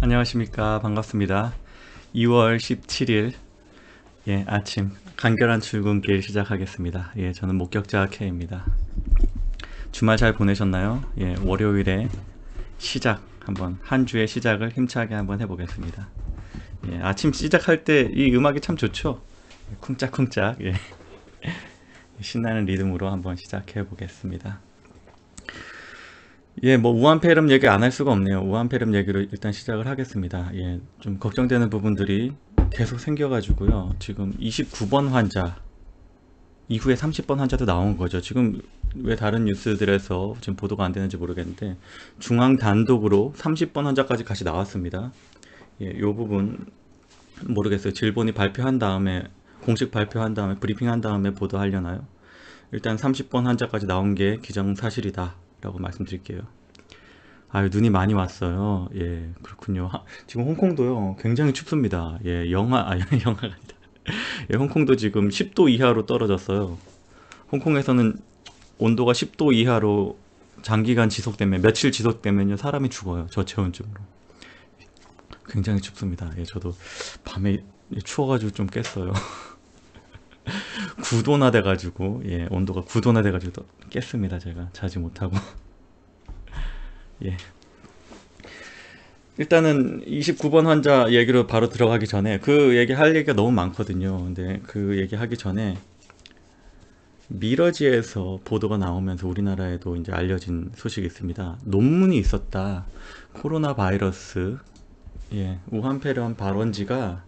안녕하십니까. 반갑습니다. 2월 17일 아침 간결한 출근길 시작하겠습니다. 저는 목격자 K입니다. 주말 잘 보내셨나요? 월요일에 시작 한번 한 주의 시작을 힘차게 한번 해보겠습니다. 아침 시작할 때 이 음악이 참 좋죠. 쿵짝쿵짝 신나는 리듬으로 한번 시작해 보겠습니다. 뭐 우한폐렴 얘기 안 할 수가 없네요. 우한폐렴 얘기로 일단 시작을 하겠습니다. 좀 걱정되는 부분들이 계속 생겨가지고요. 지금 29번 환자 이후에 30번 환자도 나온 거죠. 지금 왜 다른 뉴스들에서 지금 보도가 안 되는지 모르겠는데 중앙 단독으로 30번 환자까지 같이 나왔습니다. 요 부분 모르겠어요. 질본이 발표한 다음에 공식 발표한 다음에 브리핑한 다음에 보도하려나요? 일단 30번 환자까지 나온 게 기정사실이다 라고 말씀드릴게요. 눈이 많이 왔어요. 그렇군요. 지금 홍콩도요 굉장히 춥습니다. 영하가 아니다. 홍콩도 지금 10도 이하로 떨어졌어요. 홍콩에서는 온도가 10도 이하로 장기간 지속되면, 며칠 지속되면요 사람이 죽어요. 저체온증으로. 굉장히 춥습니다. 저도 밤에 추워가지고 좀 깼어요. 9도나 돼가지고 온도가 9도나 돼가지고 깼습니다. 제가 자지 못하고. 일단은 29번 환자 얘기로 바로 들어가기 전에 그 얘기 할 얘기가 너무 많거든요. 근데 그 얘기 하기 전에 미러지에서 보도가 나오면서 우리나라에도 이제 알려진 소식이 있습니다. 논문이 있었다. 코로나 바이러스 우한폐렴 발원지가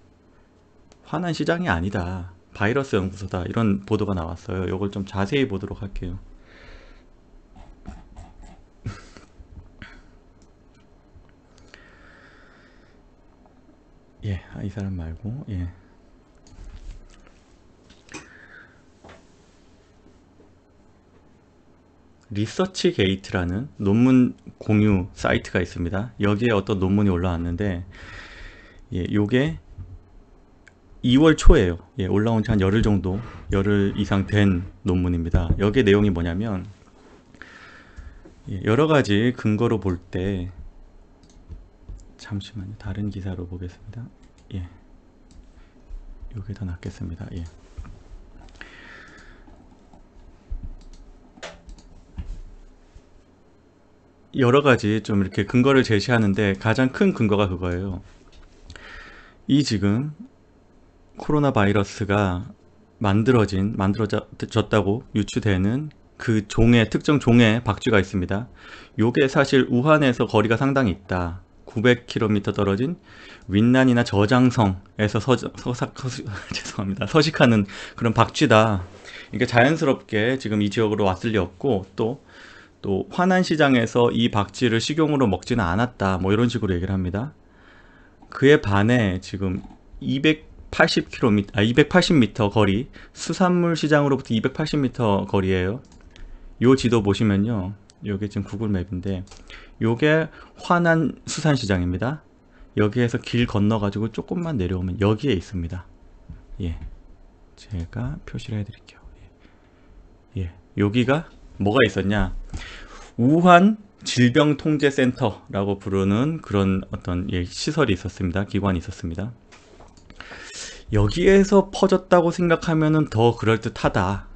화난시장이 아니다. 바이러스 연구소다. 이런 보도가 나왔어요. 이걸 좀 자세히 보도록 할게요. 이 사람 말고 리서치 게이트라는 논문 공유 사이트가 있습니다. 여기에 어떤 논문이 올라왔는데 요게 2월 초에요. 올라온 지 한 열흘 정도, 열흘 이상 된 논문입니다. 여기에 내용이 뭐냐면 여러 가지 근거로 볼 때, 잠시만요. 다른 기사로 보겠습니다. 요게 더 낫겠습니다. 여러 가지 좀 이렇게 근거를 제시하는데 가장 큰 근거가 그거예요. 이 지금 코로나 바이러스가 만들어졌다고 유추되는 그 종의, 특정 종의 박쥐가 있습니다. 요게 사실 우한에서 거리가 상당히 있다. 900km 떨어진 윈난이나 저장성에서 죄송합니다. 서식하는 그런 박쥐다. 이게 자연스럽게 지금 이 지역으로 왔을 리 없고, 또 화난시장에서 이 박쥐를 식용으로 먹지는 않았다. 뭐 이런 식으로 얘기를 합니다. 그에 반해 지금 280m 거리, 수산물 시장으로부터 280m 거리예요. 요 지도 보시면요. 요게 지금 구글 맵인데 요게 화난 수산시장입니다. 여기에서 길 건너 가지고 조금만 내려오면 여기에 있습니다. 제가 표시를 해 드릴게요. 여기가 뭐가 있었냐, 우한 질병통제센터라고 부르는 그런 어떤 시설이 있었습니다. 기관이 있었습니다. 여기에서 퍼졌다고 생각하면 더 그럴듯하다.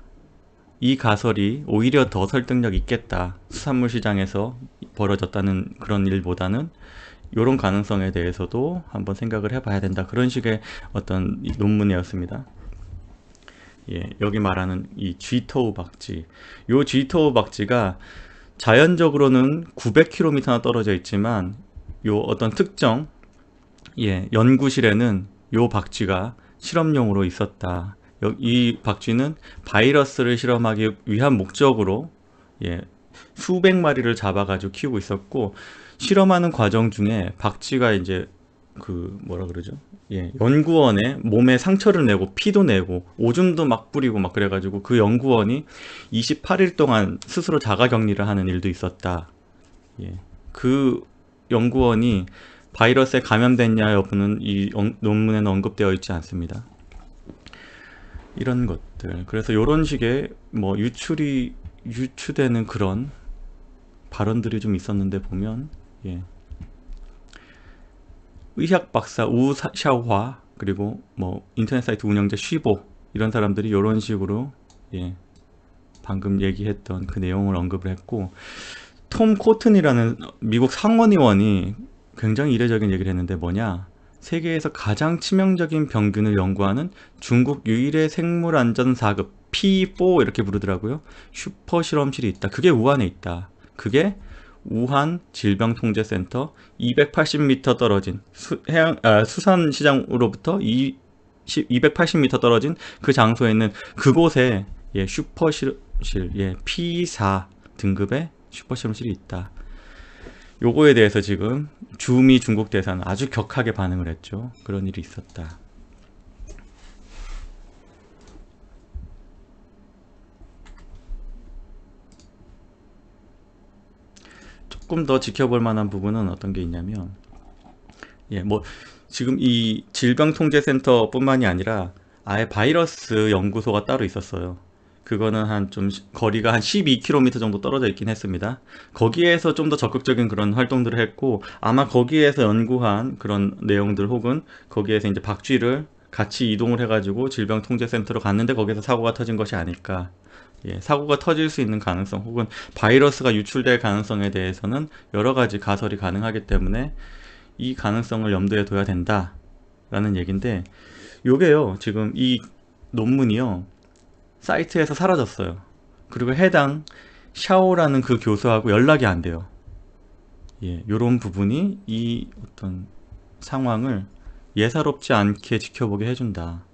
이 가설이 오히려 더 설득력 있겠다. 수산물 시장에서 벌어졌다는 그런 일보다는 이런 가능성에 대해서도 한번 생각을 해봐야 된다. 그런 식의 어떤 논문이었습니다. 여기 말하는 이 쥐토우 박쥐, 요 쥐토우 박쥐가 자연적으로는 900km나 떨어져 있지만 요 어떤 특정 연구실에는 요 박쥐가 실험용으로 있었다. 이 박쥐는 바이러스를 실험하기 위한 목적으로 수백 마리를 잡아가지고 키우고 있었고, 실험하는 과정 중에 박쥐가 이제 그 뭐라 그러죠? 연구원에 몸에 상처를 내고 피도 내고 오줌도 막 뿌리고 막 그래가지고 그 연구원이 28일 동안 스스로 자가격리를 하는 일도 있었다. 그 연구원이 바이러스에 감염됐냐 여부는 이 논문에는 언급되어 있지 않습니다. 이런 것들, 그래서 이런 식의 뭐 유추되는 그런 발언들이 좀 있었는데 보면 의학 박사 우 샤오화, 그리고 뭐 인터넷 사이트 운영자 쉬보, 이런 사람들이 이런 식으로 예, 방금 얘기했던 그 내용을 언급을 했고, 톰 코튼이라는 미국 상원의원이 굉장히 이례적인 얘기를 했는데, 뭐냐, 세계에서 가장 치명적인 병균을 연구하는 중국 유일의 생물안전사급 P4 이렇게 부르더라고요. 슈퍼 실험실이 있다. 그게 우한에 있다. 그게 우한 질병통제센터 280m 떨어진 수산시장으로부터 280m 떨어진 그 장소에 있는 그곳에 예, 슈퍼실실, 예, P4 등급의 슈퍼실험실이 있다. 요거에 대해서 지금 주미 중국 대사는 아주 격하게 반응을 했죠. 그런 일이 있었다. 조금 더 지켜볼 만한 부분은 어떤 게 있냐면, 예, 뭐 지금 이 질병통제센터 뿐만이 아니라 아예 바이러스 연구소가 따로 있었어요. 그거는 한 좀 거리가 한 12km 정도 떨어져 있긴 했습니다. 거기에서 좀 더 적극적인 그런 활동들을 했고, 아마 거기에서 연구한 그런 내용들, 혹은 거기에서 이제 박쥐를 같이 이동을 해가지고 질병통제센터로 갔는데 거기서 사고가 터진 것이 아닐까. 예, 사고가 터질 수 있는 가능성, 혹은 바이러스가 유출될 가능성에 대해서는 여러 가지 가설이 가능하기 때문에 이 가능성을 염두에 둬야 된다 라는 얘기인데, 요게요, 지금 이 논문이요, 사이트에서 사라졌어요. 그리고 해당 샤오라는 그 교수하고 연락이 안 돼요. 예, 요런 부분이 이 어떤 상황을 예사롭지 않게 지켜보게 해준다.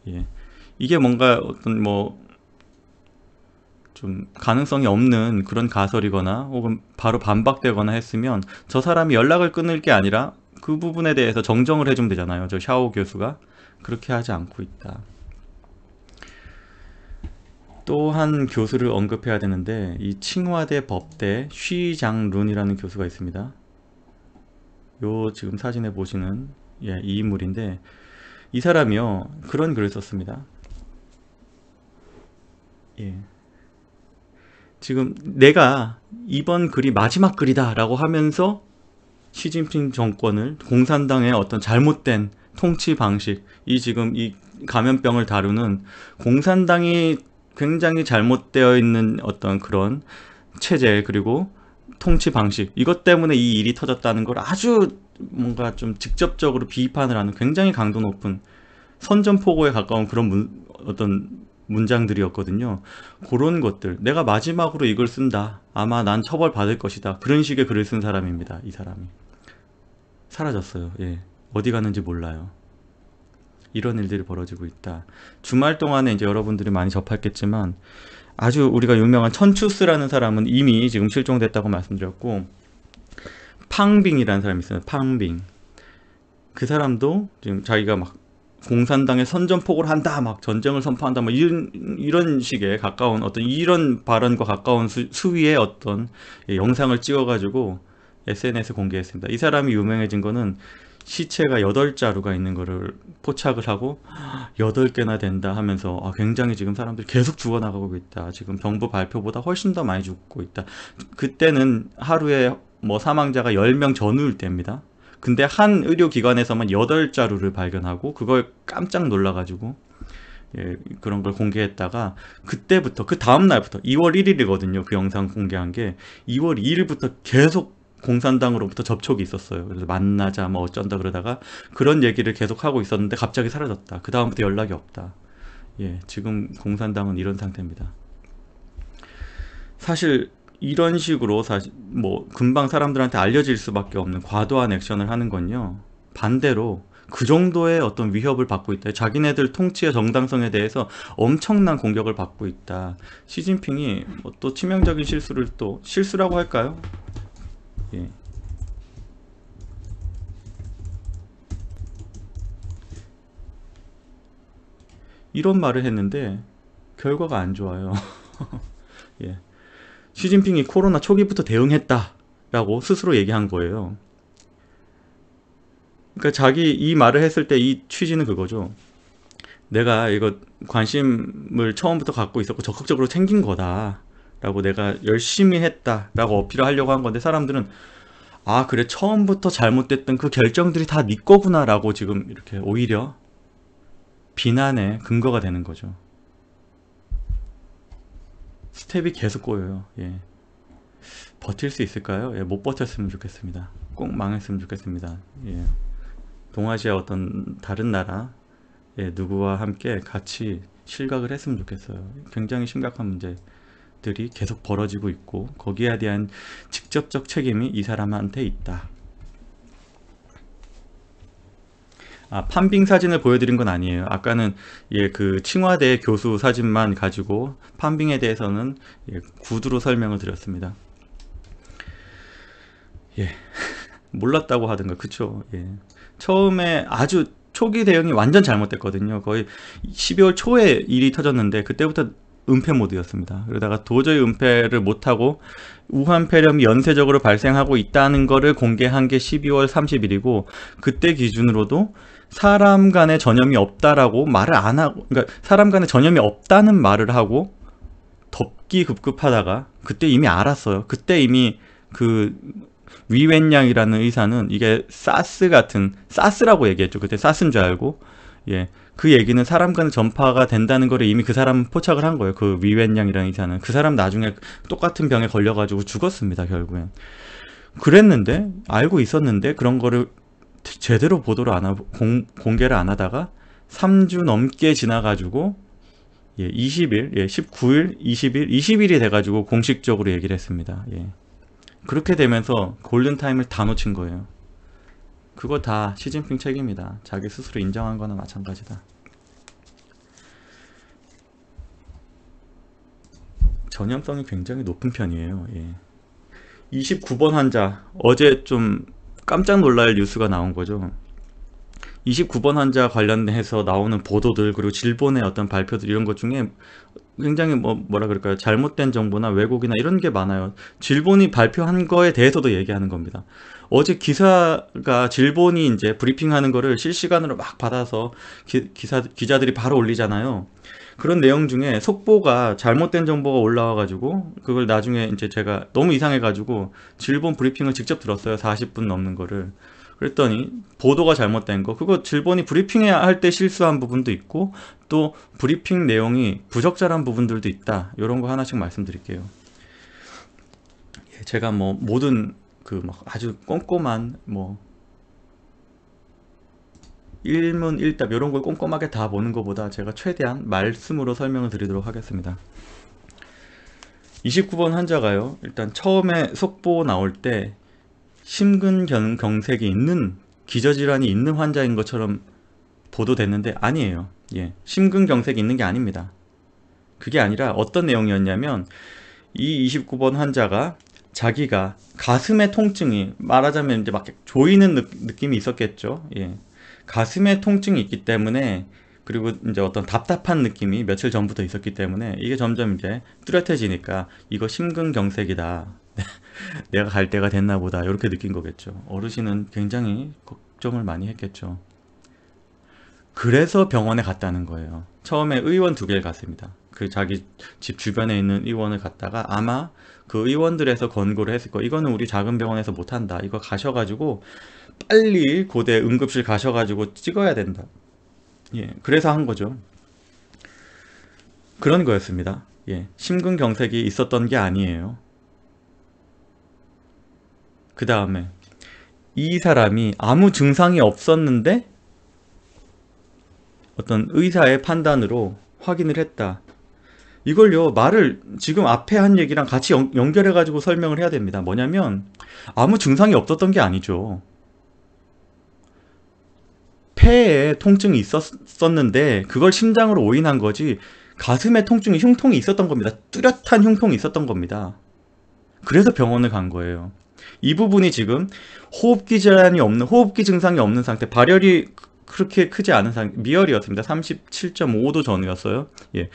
예, 이게 뭔가 어떤 뭐 좀 가능성이 없는 그런 가설이거나 혹은 바로 반박되거나 했으면 저 사람이 연락을 끊을 게 아니라 그 부분에 대해서 정정을 해주면 되잖아요. 저 샤오 교수가 그렇게 하지 않고 있다. 또 한 교수를 언급해야 되는데, 이 칭화대 법대 쉬장룬이라는 교수가 있습니다. 요 지금 사진에 보시는 예, 이 인물인데, 이 사람이요, 그런 글을 썼습니다. 예. 지금 내가 이번 글이 마지막 글이다 라고 하면서 시진핑 정권을, 공산당의 어떤 잘못된 통치 방식, 이 지금 이 감염병을 다루는 공산당이 굉장히 잘못되어 있는 어떤 그런 체제, 그리고 통치 방식, 이것 때문에 이 일이 터졌다는 걸 아주 뭔가 좀 직접적으로 비판을 하는 굉장히 강도 높은 선전포고에 가까운 그런 어떤 문장들이었거든요. 그런 것들, 내가 마지막으로 이걸 쓴다, 아마 난 처벌받을 것이다, 그런 식의 글을 쓴 사람입니다. 이 사람이 사라졌어요. 예, 어디 갔는지 몰라요. 이런 일들이 벌어지고 있다. 주말 동안에 이제 여러분들이 많이 접했겠지만, 아주 우리가 유명한 천추스라는 사람은 이미 지금 실종됐다고 말씀드렸고, 팡빙이라는 사람이 있어요. 팡빙. 그 사람도 지금 자기가 막 공산당의 선전포고를 한다, 막 전쟁을 선포한다, 뭐 이런 식의 가까운 어떤 이런 발언과 가까운 수위의 어떤 영상을 찍어가지고 SNS에 공개했습니다. 이 사람이 유명해진 거는 시체가 8자루가 있는 거를 포착을 하고 8개나 된다 하면서 굉장히 지금 사람들이 계속 죽어나가고 있다. 지금 정부 발표보다 훨씬 더 많이 죽고 있다. 그때는 하루에 뭐 사망자가 10명 전후일 때입니다. 근데 한 의료기관에서만 8자루를 발견하고 그걸 깜짝 놀라가지고 예, 그런 걸 공개했다가, 그때부터 그 다음 날부터 2월 1일이거든요. 그 영상 공개한 게 2월 2일부터 계속 공산당으로부터 접촉이 있었어요. 그래서 만나자 뭐 어쩐다 그러다가 그런 얘기를 계속 하고 있었는데 갑자기 사라졌다. 그 다음부터 연락이 없다. 예, 지금 공산당은 이런 상태입니다. 사실 이런 식으로 사실 뭐 금방 사람들한테 알려질 수밖에 없는 과도한 액션을 하는 건요, 반대로 그 정도의 어떤 위협을 받고 있다. 자기네들 통치의 정당성에 대해서 엄청난 공격을 받고 있다. 시진핑이 뭐 또 치명적인 실수를, 또 실수라고 할까요? 예. 이런 말을 했는데 결과가 안 좋아요. 예. 시진핑이 코로나 초기부터 대응했다라고 스스로 얘기한 거예요. 그러니까 자기 이 말을 했을 때 이 취지는 그거죠. 내가 이거 관심을 처음부터 갖고 있었고 적극적으로 챙긴 거다 라고, 내가 열심히 했다 라고 어필을 하려고 한 건데, 사람들은 아, 그래, 처음부터 잘못됐던 그 결정들이 다 네 거구나라고 지금 이렇게 오히려 비난의 근거가 되는 거죠. 스텝이 계속 꼬여요. 예. 버틸 수 있을까요? 예, 못 버텼으면 좋겠습니다. 꼭 망했으면 좋겠습니다. 예. 동아시아 어떤 다른 나라 누구와 함께 같이 실각을 했으면 좋겠어요. 굉장히 심각한 문제들이 계속 벌어지고 있고 거기에 대한 직접적 책임이 이 사람한테 있다. 아, 판빙 사진을 보여드린 건 아니에요. 아까는 그 칭화대 교수 사진만 가지고 판빙에 대해서는 구두로 설명을 드렸습니다. 예, 몰랐다고 하던가 그쵸? 예. 처음에 아주 초기 대응이 완전 잘못됐거든요. 거의 12월 초에 일이 터졌는데 그때부터 은폐 모드였습니다. 그러다가 도저히 은폐를 못하고 우한 폐렴이 연쇄적으로 발생하고 있다는 거를 공개한 게 12월 30일이고 그때 기준으로도 사람 간의 전염이 없다라고 말을 안 하고, 그러니까 사람 간의 전염이 없다는 말을 하고 덮기 급급하다가 그때 이미 알았어요. 그때 이미 그 위웬양이라는 의사는 이게 사스 같은, 사스라고 얘기했죠. 그때 사스인 줄 알고. 예. 그 얘기는 사람 간의 전파가 된다는 거를 이미 그 사람은 포착을 한 거예요. 그 위웬양이라는 의사는. 그 사람 나중에 똑같은 병에 걸려가지고 죽었습니다. 결국엔. 그랬는데, 알고 있었는데, 그런 거를 제대로 보도를 안 하고, 공개를 안 하다가 3주 넘게 지나가지고, 20일, 19일, 20일, 20일이 돼가지고 공식적으로 얘기를 했습니다. 예. 그렇게 되면서 골든타임을 다 놓친 거예요. 그거 다 시진핑 책임이다. 자기 스스로 인정한 거나 마찬가지다. 전염성이 굉장히 높은 편이에요. 예. 29번 환자, 어제 좀 깜짝 놀랄 뉴스가 나온 거죠. 29번 환자 관련해서 나오는 보도들, 그리고 질본의 어떤 발표들, 이런 것 중에 굉장히 뭐라 그럴까요? 잘못된 정보나 왜곡이나 이런 게 많아요. 질본이 발표한 거에 대해서도 얘기하는 겁니다. 어제 기사가 질본이 이제 브리핑하는 거를 실시간으로 막 받아서 기자들이 바로 올리잖아요. 그런 내용 중에 속보가 잘못된 정보가 올라와가지고 그걸 나중에 이제 제가 너무 이상해가지고 질본 브리핑을 직접 들었어요. 40분 넘는 거를. 그랬더니 보도가 잘못된 거, 그거 질본이 브리핑해야 할 때 실수한 부분도 있고 또 브리핑 내용이 부적절한 부분들도 있다. 이런 거 하나씩 말씀드릴게요. 제가 모든 막 아주 꼼꼼한 일문일답 이런 걸 꼼꼼하게 다 보는 것보다 제가 최대한 말씀으로 설명을 드리도록 하겠습니다. 29번 환자가요, 일단 처음에 속보 나올 때 심근경색이 있는, 기저질환이 있는 환자인 것처럼 보도됐는데 아니에요. 예, 심근경색이 있는 게 아닙니다. 그게 아니라 어떤 내용이었냐면 이 29번 환자가 자기가 가슴의 통증이, 말하자면 이제 막 조이는 느낌이 있었겠죠. 예. 가슴의 통증이 있기 때문에, 그리고 이제 어떤 답답한 느낌이 며칠 전부터 있었기 때문에 이게 점점 이제 뚜렷해지니까 이거 심근경색이다. 내가 갈 때가 됐나 보다. 이렇게 느낀 거겠죠. 어르신은 굉장히 걱정을 많이 했겠죠. 그래서 병원에 갔다는 거예요. 처음에 의원 2개를 갔습니다. 그 자기 집 주변에 있는 의원을 갔다가 아마 그 의원들에서 권고를 했을 거예요. 이거는 우리 작은 병원에서 못한다. 이거 가셔가지고 빨리 고대 응급실 가셔가지고 찍어야 된다. 예, 그래서 한 거죠. 그런 거였습니다. 예, 심근경색이 있었던 게 아니에요. 그 다음에 이 사람이 아무 증상이 없었는데 어떤 의사의 판단으로 확인을 했다. 이걸요, 말을 지금 앞에 한 얘기랑 같이 연결해 가지고 설명을 해야 됩니다. 뭐냐면 아무 증상이 없었던 게 아니죠. 폐에 통증이 있었는데 그걸 심장으로 오인한 거지, 가슴에 통증이, 흉통이 있었던 겁니다. 뚜렷한 흉통이 있었던 겁니다. 그래서 병원을 간 거예요. 이 부분이 지금 호흡기 질환이 없는, 호흡기 증상이 없는 상태, 발열이 그렇게 크지 않은 상태, 미열이었습니다. 37.5도 전후였어요. 예.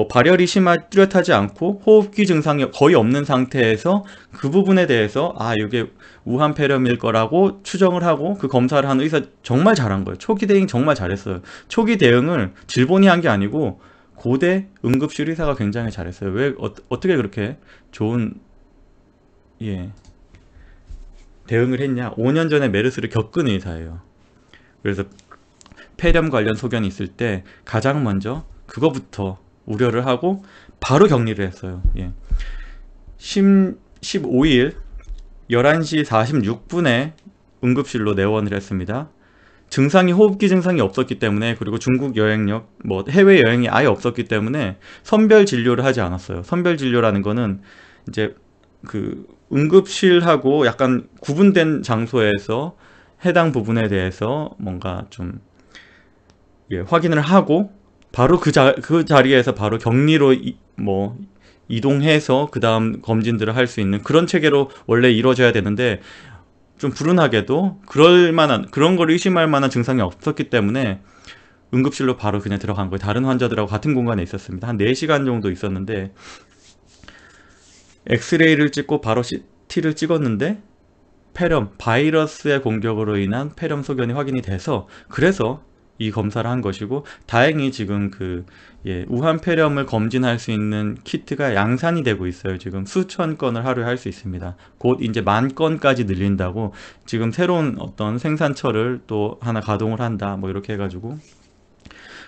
발열이 뚜렷하지 않고 호흡기 증상이 거의 없는 상태에서 그 부분에 대해서 이게 우한 폐렴일 거라고 추정을 하고 그 검사를 한 의사 정말 잘한 거예요. 초기 대응 정말 잘했어요. 초기 대응을 질본이 한 게 아니고 고대 응급실 의사가 굉장히 잘했어요. 왜 어떻게 그렇게 좋은 대응을 했냐? 5년 전에 메르스를 겪은 의사예요. 그래서 폐렴 관련 소견이 있을 때 가장 먼저 그거부터 우려를 하고 바로 격리를 했어요. 예. 15일 11시 46분에 응급실로 내원을 했습니다. 증상이 호흡기 증상이 없었기 때문에, 그리고 중국 여행력, 뭐 해외 여행이 아예 없었기 때문에 선별 진료를 하지 않았어요. 선별 진료라는 거는 이제 그 응급실하고 약간 구분된 장소에서 해당 부분에 대해서 뭔가 좀 확인을 하고 바로 그 자리에서 바로 격리로 이동해서 그 다음 검진들을 할 수 있는 그런 체계로 원래 이루어져야 되는데, 좀 불운하게도 그런 걸 의심할 만한 증상이 없었기 때문에 응급실로 바로 그냥 들어간 거예요. 다른 환자들하고 같은 공간에 있었습니다. 한 4시간 정도 있었는데, 엑스레이를 찍고 바로 CT를 찍었는데 폐렴, 바이러스의 공격으로 인한 폐렴 소견이 확인이 돼서, 그래서 이 검사를 한 것이고, 다행히 지금 우한 폐렴을 검진할 수 있는 키트가 양산이 되고 있어요. 지금 수천 건을 하루에 할 수 있습니다. 곧 이제 10,000건까지 늘린다고, 지금 새로운 어떤 생산처를 또 하나 가동을 한다, 뭐 이렇게 해가지고,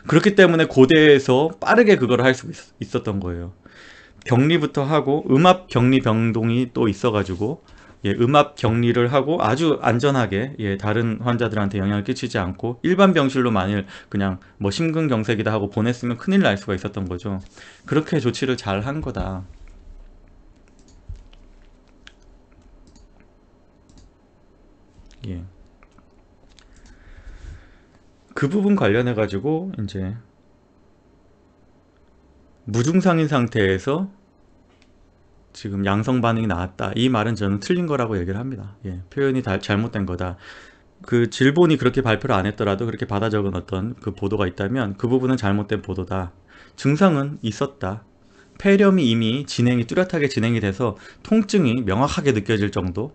그렇기 때문에 고대에서 빠르게 그걸 할 수 있었던 거예요. 격리부터 하고, 음압 격리 병동이 또 있어가지고, 음압 격리를 하고 아주 안전하게 다른 환자들한테 영향을 끼치지 않고, 일반 병실로 만일 그냥 뭐 심근경색이다 하고 보냈으면 큰일 날 수가 있었던 거죠. 그렇게 조치를 잘 한 거다. 그 부분 관련해 가지고 이제 무증상인 상태에서 지금 양성 반응이 나왔다, 이 말은 저는 틀린 거라고 얘기를 합니다. 표현이 잘못된 거다. 그 질본이 그렇게 발표를 안 했더라도 그렇게 받아 적은 어떤 그 보도가 있다면 그 부분은 잘못된 보도다. 증상은 있었다. 폐렴이 이미 뚜렷하게 진행이 돼서 통증이 명확하게 느껴질 정도.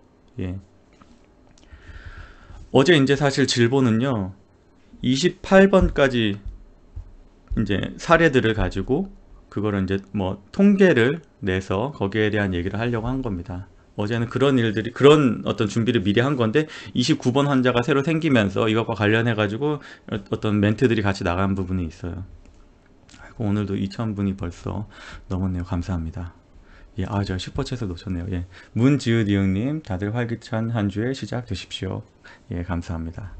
어제 이제 사실 질본은요 28번까지 이제 사례들을 가지고 그거를 이제 뭐 통계를 내서 거기에 대한 얘기를 하려고 한 겁니다. 어제는 그런 어떤 준비를 미리 한 건데, 29번 환자가 새로 생기면서 이것과 관련해 가지고 어떤 멘트들이 같이 나간 부분이 있어요. 오늘도 2,000분이 벌써 넘었네요. 감사합니다. 저 슈퍼챗을 놓쳤네요. 문지읒이응님, 다들 활기찬 한 주의 시작 되십시오. 감사합니다.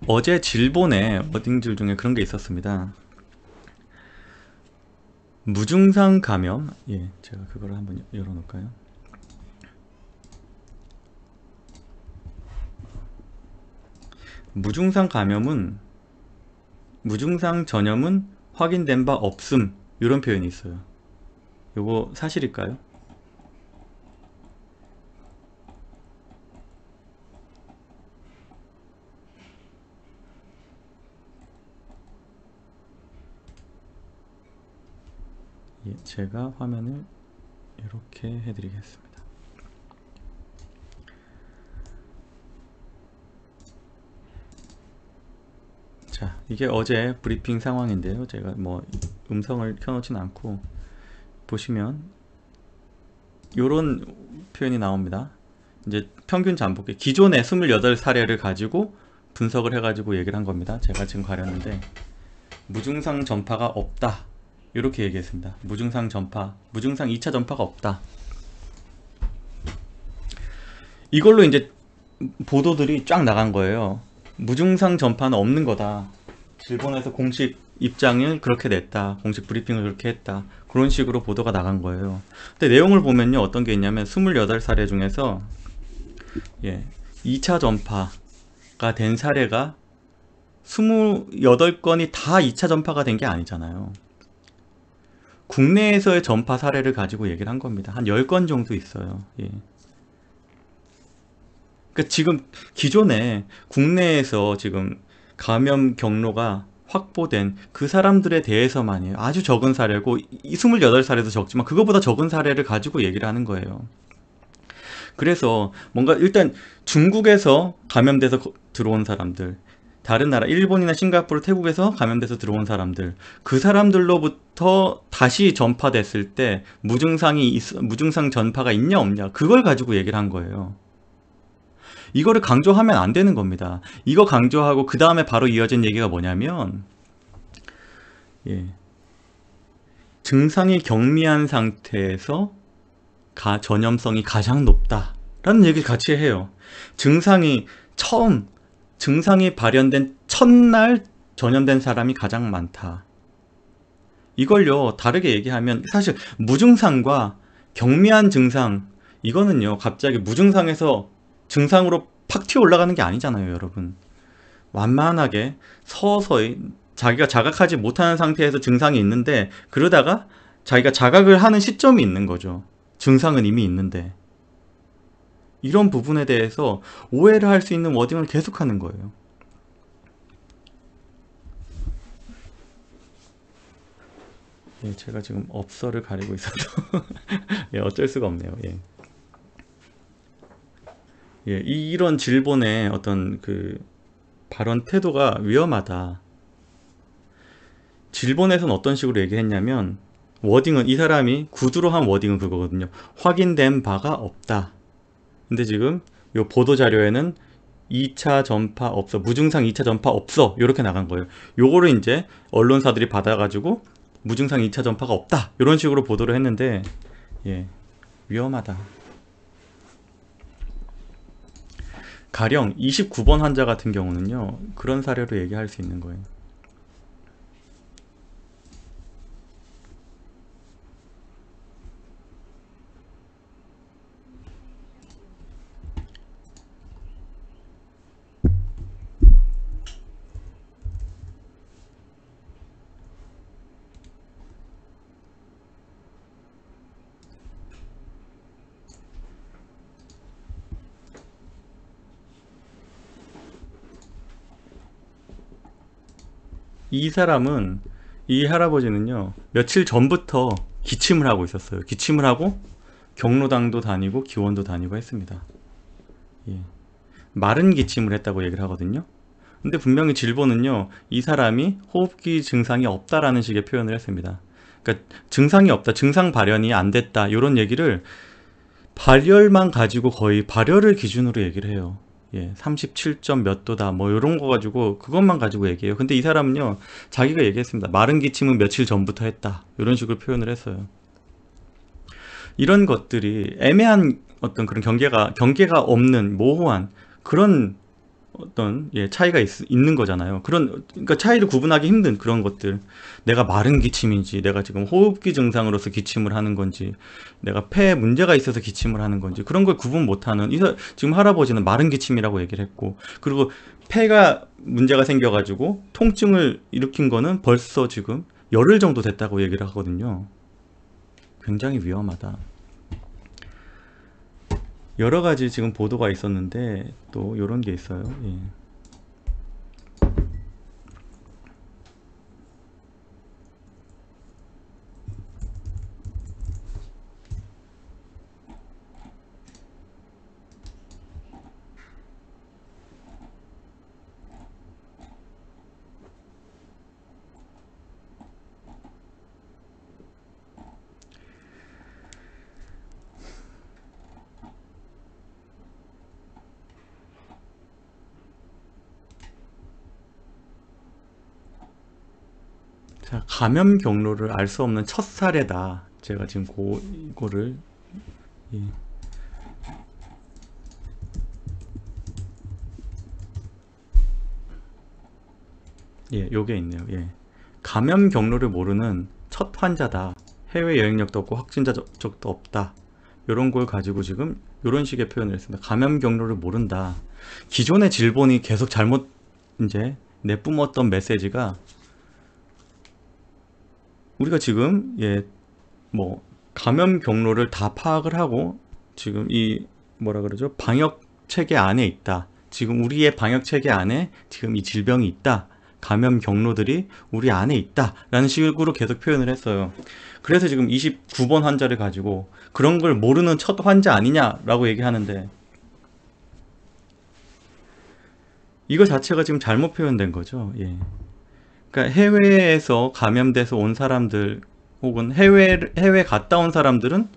어제 질본의 워딩들 중에 그런 게 있었습니다. 무증상 감염, 제가 그걸 한번 열어놓을까요? 무증상 전염은 확인된 바 없음, 이런 표현이 있어요. 이거 사실일까요? 제가 화면을 이렇게 해드리겠습니다. 자, 이게 어제 브리핑 상황인데요. 제가 뭐 음성을 켜놓진 않고, 보시면 이런 표현이 나옵니다. 이제 평균 잠복기, 기존의 28사례를 가지고 분석을 해가지고 얘기를 한 겁니다. 제가 지금 가렸는데, 무증상 전파가 없다, 이렇게 얘기했습니다. 무증상 2차 전파가 없다. 이걸로 이제 보도들이 쫙 나간 거예요. 무증상 전파는 없는 거다. 일본에서 공식 입장을 그렇게 냈다. 공식 브리핑을 그렇게 했다. 그런 식으로 보도가 나간 거예요. 근데 내용을 보면요, 어떤 게 있냐면 28사례 중에서 2차 전파가 된 사례가 28건이 다 2차 전파가 된 게 아니잖아요. 국내에서의 전파 사례를 가지고 얘기를 한 겁니다. 한 10건 정도 있어요. 그러니까 지금 기존에 국내에서 지금 감염 경로가 확보된 그 사람들에 대해서만이에요. 아주 적은 사례고, 이 28사례도 적지만 그거보다 적은 사례를 가지고 얘기를 하는 거예요. 그래서 뭔가 일단 중국에서 감염돼서 들어온 사람들, 다른 나라 일본이나 싱가포르, 태국에서 감염돼서 들어온 사람들, 그 사람들로부터 다시 전파됐을 때 무증상 전파가 있냐 없냐, 그걸 가지고 얘기를 한 거예요. 이거를 강조하면 안 되는 겁니다. 이거 강조하고 그 다음에 바로 이어진 얘기가 뭐냐면, 예, 증상이 경미한 상태에서 전염성이 가장 높다라는 얘기를 같이 해요. 증상이 발현된 첫날 전염된 사람이 가장 많다. 이걸요, 다르게 얘기하면 사실 무증상과 경미한 증상, 이거는요, 갑자기 무증상에서 증상으로 팍 튀어 올라가는 게 아니잖아요, 여러분. 완만하게 서서히 자기가 자각하지 못하는 상태에서 증상이 있는데, 그러다가 자기가 자각을 하는 시점이 있는 거죠. 증상은 이미 있는데. 이런 부분에 대해서 오해를 할 수 있는 워딩을 계속하는 거예요. 예, 제가 지금 업서를 가리고 있어서 예, 어쩔 수가 없네요. 예. 예, 이런 질본의 어떤 그 발언 태도가 위험하다. 질본에서는 어떤 식으로 얘기했냐면, 워딩은, 이 사람이 구두로 한 워딩은 그거거든요. 확인된 바가 없다. 근데 지금 요 보도 자료에는 2차 전파 없어, 무증상 2차 전파 없어, 이렇게 나간 거예요. 요거를 이제 언론사들이 받아가지고 무증상 2차 전파가 없다, 이런 식으로 보도를 했는데, 예, 위험하다. 가령 29번 환자 같은 경우는요, 그런 사례로 얘기할 수 있는 거예요. 이 할아버지는요, 며칠 전부터 기침을 하고 있었어요. 기침을 하고 경로당도 다니고 기원도 다니고 했습니다. 예. 마른 기침을 했다고 얘기를 하거든요. 근데 분명히 질본은요, 이 사람이 호흡기 증상이 없다라는 식의 표현을 했습니다. 그러니까 증상이 없다, 증상 발현이 안 됐다, 이런 얘기를 발열만 가지고 거의 발열을 기준으로 얘기를 해요. 예, 37점 몇 도다, 뭐 이런 거 가지고, 그것만 가지고 얘기해요. 근데 이 사람은요, 자기가 얘기했습니다. 마른 기침은 며칠 전부터 했다, 이런 식으로 표현을 했어요. 이런 것들이 애매한 어떤 그런 경계가 없는 모호한 그런 어떤, 예, 차이가 있는 거잖아요. 그러니까 차이를 구분하기 힘든 그런 것들. 내가 마른 기침인지, 내가 지금 호흡기 증상으로서 기침을 하는 건지, 내가 폐에 문제가 있어서 기침을 하는 건지, 그런 걸 구분 못하는, 지금 할아버지는 마른 기침이라고 얘기를 했고, 그리고 폐가 문제가 생겨가지고 통증을 일으킨 거는 벌써 지금 열흘 정도 됐다고 얘기를 하거든요. 굉장히 위험하다. 여러 가지 지금 보도가 있었는데 또 이런 게 있어요. 예. 자, 감염 경로를 알 수 없는 첫 사례다. 제가 지금 이거를, 예. 예, 요게 있네요. 예. 감염 경로를 모르는 첫 환자다. 해외 여행력도 없고 확진자 접촉도 없다. 이런 걸 가지고 지금 이런 식의 표현을 했습니다. 감염 경로를 모른다. 기존의 질본이 계속 잘못 이제 내뿜었던 메시지가, 우리가 지금, 예, 뭐 감염 경로를 다 파악을 하고 지금 이 뭐라 그러죠? 방역 체계 안에 있다. 지금 우리의 방역 체계 안에 지금 이 질병이 있다. 감염 경로들이 우리 안에 있다라는 식으로 계속 표현을 했어요. 그래서 지금 29번 환자를 가지고 그런 걸 모르는 첫 환자 아니냐라고 얘기하는데, 이거 자체가 지금 잘못 표현된 거죠. 예. 그러니까 해외에서 감염돼서 온 사람들 혹은 해외 갔다 온 사람들은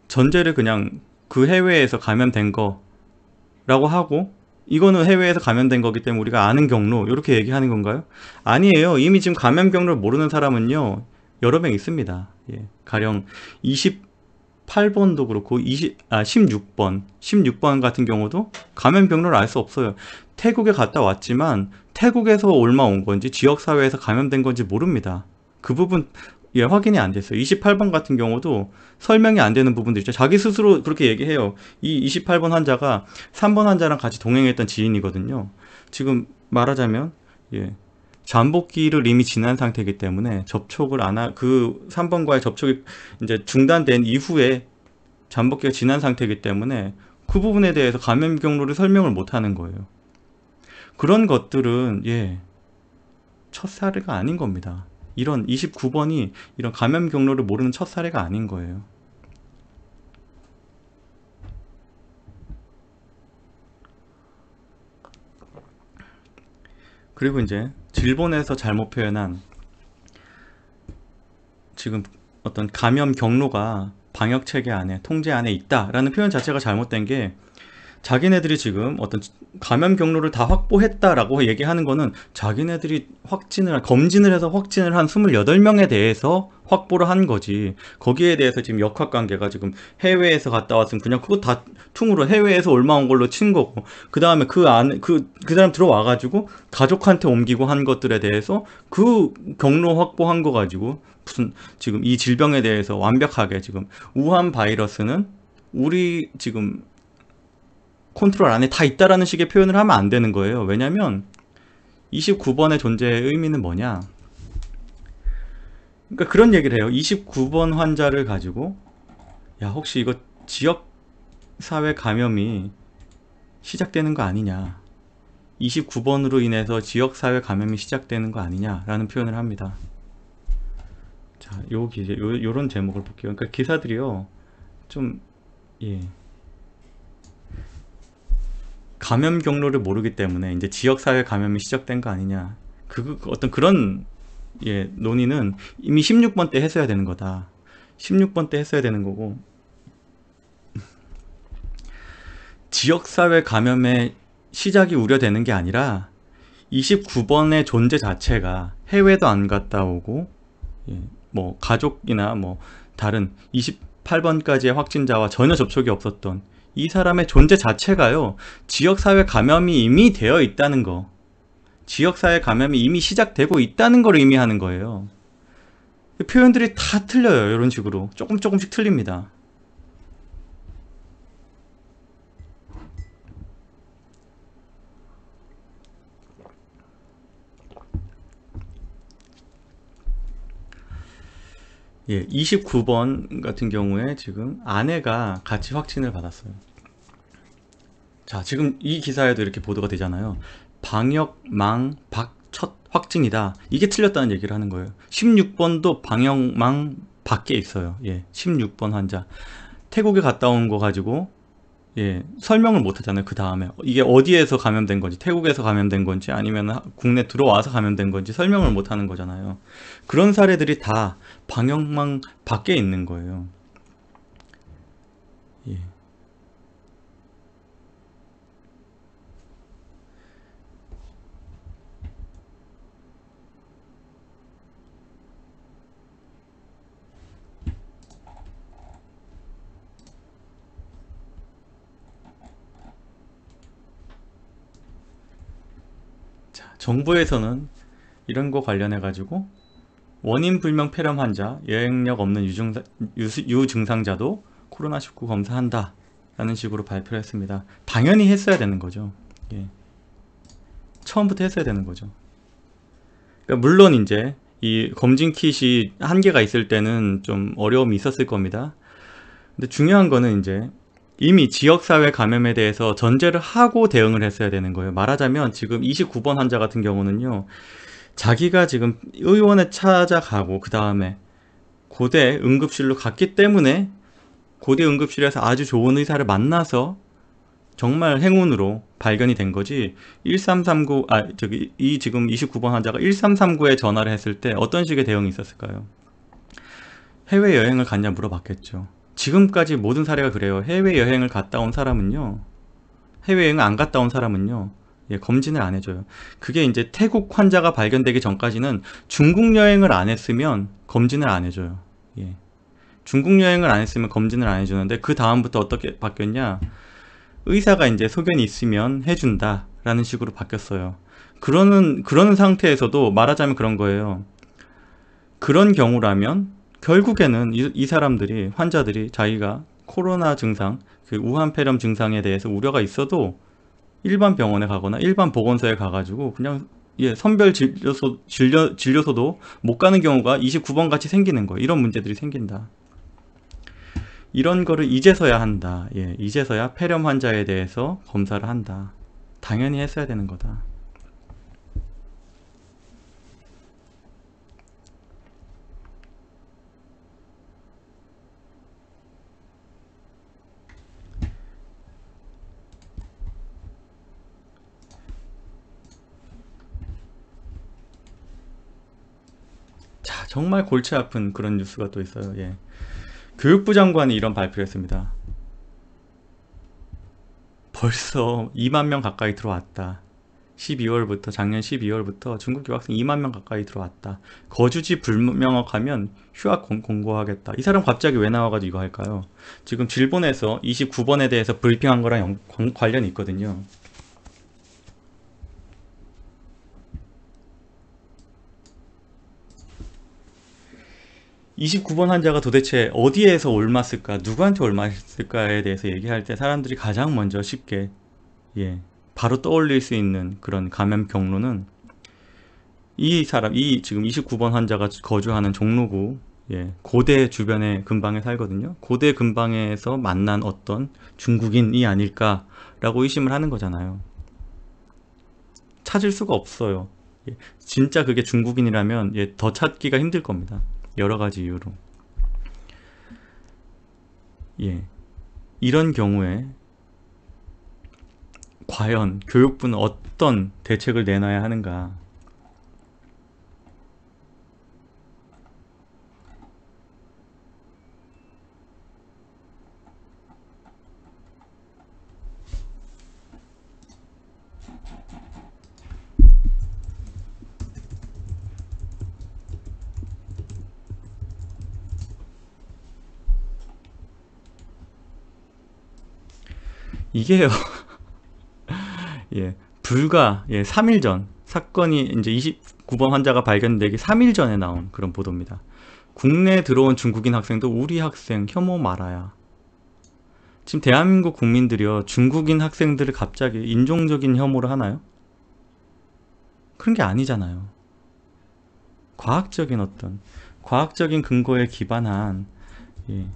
전제를 그냥 그 해외에서 감염된 거라고 하고, 이거는 해외에서 감염된 거기 때문에 우리가 아는 경로, 이렇게 얘기하는 건가요? 아니에요. 이미 지금 감염 경로를 모르는 사람은요, 여러 명 있습니다. 예. 가령 28번도 그렇고 16번 같은 경우도 감염 경로를 알 수 없어요. 태국에 갔다 왔지만 태국에서 얼마 온 건지, 지역사회에서 감염된 건지 모릅니다. 그 부분 확인이 안 됐어요. 28번 같은 경우도 설명이 안 되는 부분도 있죠. 자기 스스로 그렇게 얘기해요. 이 28번 환자가 3번 환자랑 같이 동행했던 지인이거든요. 지금 말하자면 잠복기를 이미 지난 상태이기 때문에 접촉을 그 3번과의 접촉이 이제 중단된 이후에 잠복기가 지난 상태이기 때문에 그 부분에 대해서 감염 경로를 설명을 못 하는 거예요. 그런 것들은 첫 사례가 아닌 겁니다. 이런 29번이 이런 감염 경로를 모르는 첫 사례가 아닌 거예요. 그리고 이제 질본에서 잘못 표현한 지금 어떤 감염 경로가 방역 체계 안에, 통제 안에 있다라는 표현 자체가 잘못된 게, 자기네들이 지금 어떤 감염 경로를 다 확보했다라고 얘기하는 거는 자기네들이 검진을 해서 확진을 한 28명에 대해서 확보를 한 거지, 거기에 대해서 지금 역학관계가 지금 해외에서 갔다 왔으면 그냥 그거 다 퉁으로 해외에서 얼마 온 걸로 친 거고, 그 다음에 그 안에 그 사람 들어와가지고 가족한테 옮기고 한 것들에 대해서 그 경로 확보한 거 가지고 무슨 지금 이 질병에 대해서 완벽하게 지금 우한 바이러스는 우리 지금 컨트롤 안에 다 있다라는 식의 표현을 하면 안 되는 거예요. 왜냐면 29번의 존재의 의미는 뭐냐, 그러니까 그런 얘기를 해요. 29번 환자를 가지고 혹시 이거 지역사회 감염이 시작되는 거 아니냐, 29번으로 인해서 지역사회 감염이 시작되는 거 아니냐라는 표현을 합니다. 자, 요런 제목을 볼게요. 그러니까 기사들이요 좀 감염 경로를 모르기 때문에 이제 지역사회 감염이 시작된 거 아니냐, 어떤 그런 논의는 이미 16번 때 했어야 되는 거다. 16번 때 했어야 되는 거고, 지역사회 감염의 시작이 우려되는 게 아니라 29번의 존재 자체가 해외도 안 갔다 오고 뭐 가족이나 뭐 다른 28번까지의 확진자와 전혀 접촉이 없었던 이 사람의 존재 자체가요, 지역사회 감염이 이미 되어 있다는 거, 지역사회 감염이 이미 시작되고 있다는 걸 의미하는 거예요. 표현들이 다 틀려요. 이런 식으로 조금씩 틀립니다. 예, 29번 같은 경우에 지금 아내가 같이 확진을 받았어요. 자, 지금 이 기사에도 이렇게 보도가 되잖아요. 방역망 첫 확진이다. 이게 틀렸다는 얘기를 하는 거예요. 16번도 방역망 밖에 있어요. 16번 환자. 태국에 갔다 온 거 가지고 설명을 못 하잖아요. 그 다음에 이게 어디에서 감염된 건지, 태국에서 감염된 건지 아니면 국내 들어와서 감염된 건지 설명을 못 하는 거잖아요. 그런 사례들이 다 방역망 밖에 있는 거예요. 정부에서는 이런 거 관련해 가지고 원인 불명 폐렴 환자, 여행력 없는 유증상자도 코로나19 검사한다 라는 식으로 발표를 했습니다. 당연히 했어야 되는 거죠. 처음부터 했어야 되는 거죠. 그러니까 물론 이제 이 검진 킷이 한계가 있을 때는 좀 어려움이 있었을 겁니다. 근데 중요한 거는 이제 이미 지역사회 감염에 대해서 전제를 하고 대응을 했어야 되는 거예요. 말하자면 지금 29번 환자 같은 경우는요, 자기가 지금 의원에 찾아가고 그 다음에 고대 응급실로 갔기 때문에 고대 응급실에서 아주 좋은 의사를 만나서 정말 행운으로 발견이 된 거지. 1339, 이 지금 29번 환자가 1339에 전화를 했을 때 어떤 식의 대응이 있었을까요? 해외여행을 갔냐 물어봤겠죠. 지금까지 모든 사례가 그래요. 해외여행을 갔다 온 사람은요, 해외여행 안 갔다 온 사람은요, 예, 검진을 안 해줘요. 그게 이제 태국 환자가 발견되기 전까지는 중국 여행을 안 했으면 검진을 안 해줘요. 예. 중국 여행을 안 했으면 검진을 안 해주는데, 그 다음부터 어떻게 바뀌었냐? 의사가 이제 소견이 있으면 해준다 라는 식으로 바뀌었어요. 그러는 상태에서도 말하자면 그런 거예요. 그런 경우라면 결국에는 이 사람들이, 환자들이 자기가 코로나 증상, 그 우한폐렴 증상에 대해서 우려가 있어도 일반 병원에 가거나 일반 보건소에 가가지고 그냥, 예, 선별 진료소도 못 가는 경우가 29번 같이 생기는 거예요. 이런 문제들이 생긴다. 이런 거를 이제서야 한다. 예, 이제서야 폐렴 환자에 대해서 검사를 한다. 당연히 했어야 되는 거다. 자, 정말 골치 아픈 그런 뉴스가 또 있어요. 예. 교육부 장관이 이런 발표를 했습니다. 벌써 2만 명 가까이 들어왔다. 12월부터, 작년 12월부터 중국 유학생 2만 명 가까이 들어왔다. 거주지 불명확하면 휴학 공고하겠다. 이 사람 갑자기 왜 나와가지고 이거 할까요? 지금 질본에서 29번에 대해서 브리핑한 거랑 관련이 있거든요. 29번 환자가 도대체 어디에서 옮았을까, 누구한테 옮았을까에 대해서 얘기할 때 사람들이 가장 먼저 쉽게, 예, 바로 떠올릴 수 있는 그런 감염 경로는 이 지금 29번 환자가 거주하는 종로구, 예, 고대 주변에 근방에 살거든요. 고대 근방에서 만난 어떤 중국인이 아닐까라고 의심을 하는 거잖아요. 찾을 수가 없어요. 예, 진짜 그게 중국인이라면, 예, 더 찾기가 힘들 겁니다. 여러 가지 이유로. 예, 이런 경우에 과연 교육부는 어떤 대책을 내놔야 하는가? 이게요, 예, 불과, 예, 3일 전, 사건이 이제 29번 환자가 발견되기 3일 전에 나온 그런 보도입니다. 국내에 들어온 중국인 학생도 우리 학생 혐오 말아야. 지금 대한민국 국민들이요, 중국인 학생들을 갑자기 인종적인 혐오를 하나요? 그런 게 아니잖아요. 과학적인 어떤, 과학적인 근거에 기반한, 예,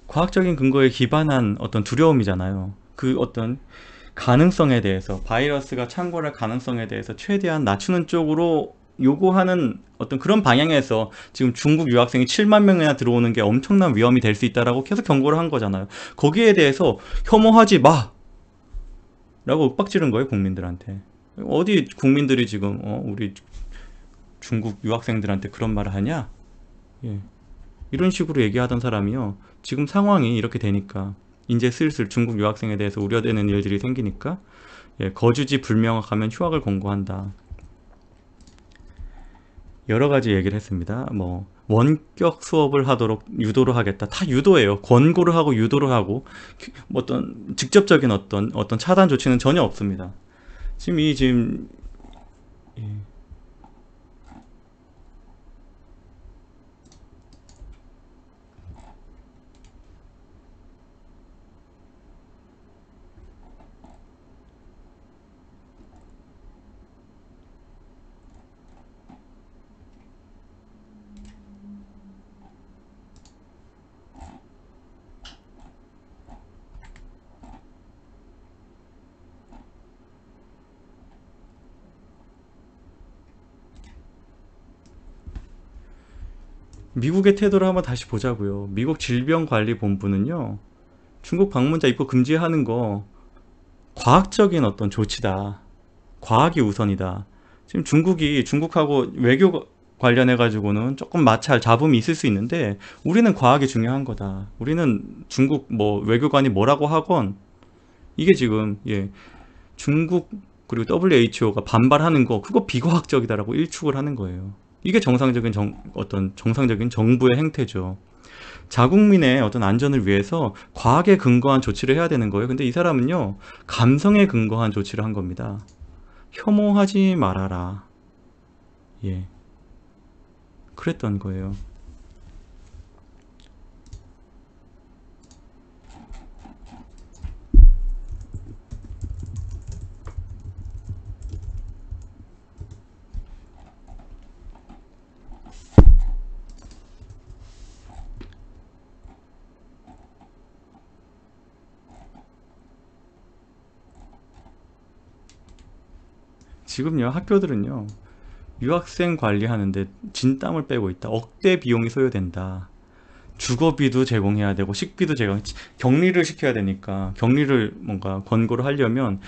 과학적인 근거에 기반한 어떤 두려움이잖아요. 그 어떤 가능성에 대해서, 바이러스가 창궐할 가능성에 대해서 최대한 낮추는 쪽으로 요구하는 어떤 그런 방향에서 지금 중국 유학생이 7만 명이나 들어오는 게 엄청난 위험이 될 수 있다라고 계속 경고를 한 거잖아요. 거기에 대해서 혐오하지 마! 라고 윽박지른 거예요, 국민들한테. 어디 국민들이 지금, 우리 중국 유학생들한테 그런 말을 하냐? 예. 이런 식으로 얘기하던 사람이요, 지금 상황이 이렇게 되니까 이제 슬슬 중국 유학생에 대해서 우려되는 일들이 생기니까, 예, 거주지 불명확하면 휴학을 권고한다. 여러 가지 얘기를 했습니다. 뭐 원격 수업을 하도록 유도를 하겠다. 다 유도예요. 권고를 하고 유도를 하고, 뭐 어떤 직접적인 어떤 차단 조치는 전혀 없습니다. 지금 예, 미국의 태도를 한번 다시 보자고요. 미국 질병관리본부는요, 중국 방문자 입국 금지하는 거 과학적인 어떤 조치다. 과학이 우선이다. 지금 중국하고 외교 관련해 가지고는 조금 마찰 잡음이 있을 수 있는데 우리는 과학이 중요한 거다. 우리는 중국 뭐 외교관이 뭐라고 하건 이게 지금 중국 그리고 WHO가 반발하는 거 그거 비과학적이다라고 일축을 하는 거예요. 이게 정상적인 정부의 행태죠. 자국민의 어떤 안전을 위해서 과학에 근거한 조치를 해야 되는 거예요. 근데 이 사람은요, 감성에 근거한 조치를 한 겁니다. 혐오하지 말아라. 예. 그랬던 거예요. 지금요, 학교들은요, 유학생 관리하는데 진땀을 빼고 있다. 억대 비용이 소요된다. 주거비도 제공해야 되고 식비도 격리를 시켜야 되니까 격리를 뭔가 권고를 하려면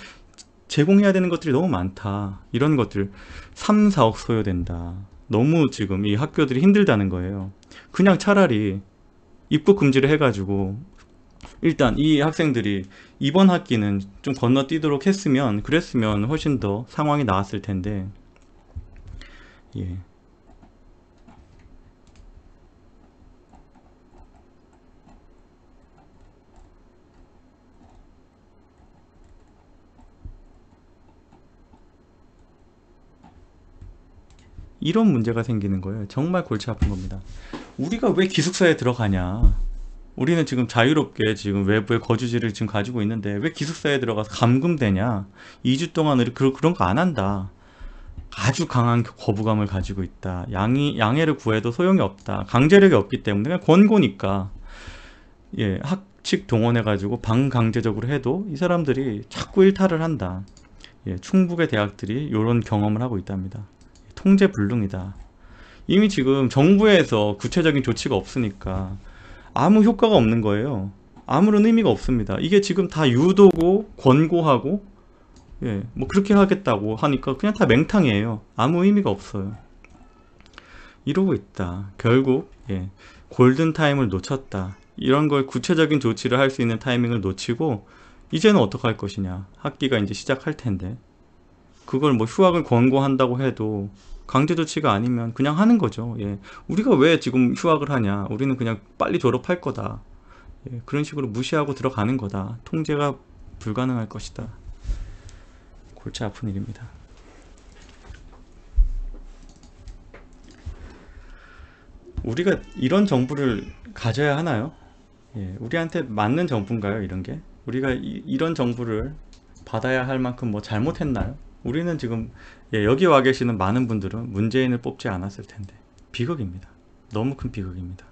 제공해야 되는 것들이 너무 많다. 이런 것들 3, 4억 소요된다. 너무 지금 이 학교들이 힘들다는 거예요. 그냥 차라리 입국 금지를 해가지고 일단 이 학생들이 이번 학기는 좀 건너뛰도록 그랬으면 훨씬 더 상황이 나았을 텐데 예. 이런 문제가 생기는 거예요. 정말 골치 아픈 겁니다. 우리가 왜 기숙사에 들어가냐? 우리는 지금 자유롭게 지금 외부의 거주지를 지금 가지고 있는데 왜 기숙사에 들어가서 감금되냐? 2주 동안 그런 거 안 한다. 아주 강한 거부감을 가지고 있다. 양해를 구해도 소용이 없다. 강제력이 없기 때문에 그냥 권고니까 학칙 동원해가지고 반강제적으로 해도 이 사람들이 자꾸 일탈을 한다. 충북의 대학들이 이런 경험을 하고 있답니다. 통제불능이다. 이미 지금 정부에서 구체적인 조치가 없으니까 아무 효과가 없는 거예요. 아무런 의미가 없습니다. 이게 지금 다 유도고 권고하고 뭐 그렇게 하겠다고 하니까 그냥 다 맹탕이에요. 아무 의미가 없어요. 이러고 있다. 결국 골든타임을 놓쳤다. 이런 걸 구체적인 조치를 할 수 있는 타이밍을 놓치고 이제는 어떻게 할 것이냐. 학기가 이제 시작할 텐데 그걸 뭐 휴학을 권고한다고 해도 강제 조치가 아니면 그냥 하는 거죠. 우리가 왜 지금 휴학을 하냐. 우리는 그냥 빨리 졸업할 거다. 그런 식으로 무시하고 들어가는 거다. 통제가 불가능할 것이다. 골치 아픈 일입니다. 우리가 이런 정부를 가져야 하나요? 우리한테 맞는 정부인가요? 이런 게? 우리가 이런 정부를 받아야 할 만큼 뭐 잘못했나요? 우리는 지금 여기 와 계시는 많은 분들은 문재인을 뽑지 않았을 텐데 비극입니다. 너무 큰 비극입니다.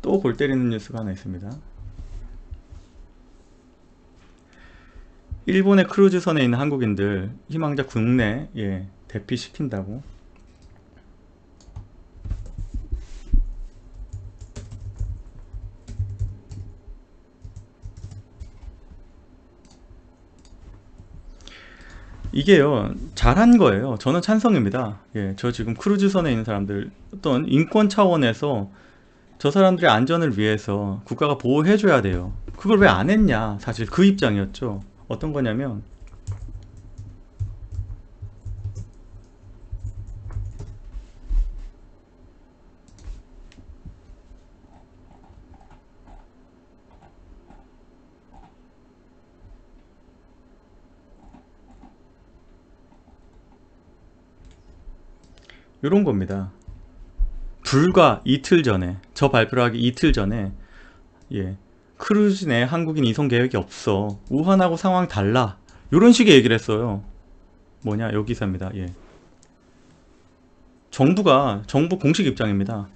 또 골 때리는 뉴스가 하나 있습니다. 일본의 크루즈선에 있는 한국인들 희망자 국내 대피시킨다고. 이게요, 잘한 거예요. 저는 찬성입니다. 저 지금 크루즈선에 있는 사람들 어떤 인권 차원에서 저 사람들의 안전을 위해서 국가가 보호해줘야 돼요. 그걸 왜 안 했냐, 사실 그 입장이었죠. 어떤 거냐면 이런 겁니다. 불과 이틀 전에, 저 발표를 하기 이틀 전에 크루즈 내 한국인 이송 계획이 없어. 우한하고 상황 달라. 이런 식의 얘기를 했어요. 뭐냐, 여기서입니다. 정부 공식 입장입니다.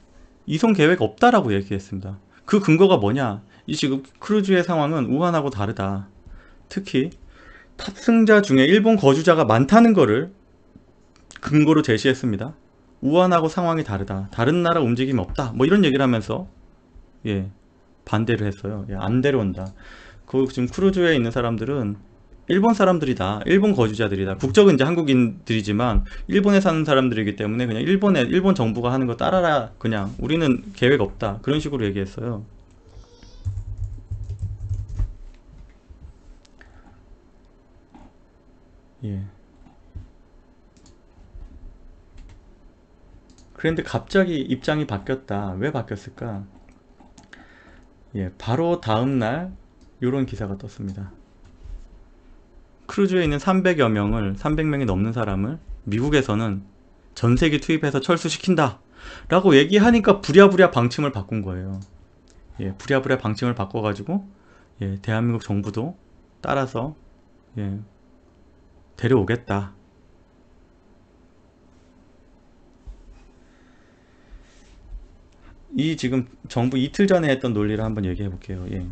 이송 계획 없다라고 얘기했습니다. 그 근거가 뭐냐? 이 지금 크루즈의 상황은 우한하고 다르다. 특히 탑승자 중에 일본 거주자가 많다는 거를 근거로 제시했습니다. 우한하고 상황이 다르다. 다른 나라 움직임이 없다. 뭐 이런 얘기를 하면서 예, 반대를 했어요. 예, 안 데려온다. 그 지금 크루즈에 있는 사람들은 일본 사람들이다. 일본 거주자들이다. 국적은 이제 한국인들이지만 일본에 사는 사람들이기 때문에 그냥 일본 정부가 하는 거 따라라. 그냥 우리는 계획 없다. 그런 식으로 얘기했어요. 예. 그런데 갑자기 입장이 바뀌었다. 왜 바뀌었을까? 예, 바로 다음날 이런 기사가 떴습니다. 크루즈에 있는 300여 명을 300명이 넘는 사람을 미국에서는 전세기 투입해서 철수시킨다 라고 얘기하니까 부랴부랴 방침을 바꾼 거예요. 예, 부랴부랴 방침을 바꿔가지고 예, 대한민국 정부도 따라서 예, 데려오겠다. 이 지금 정부 이틀 전에 했던 논리를 한번 얘기해 볼게요. 예.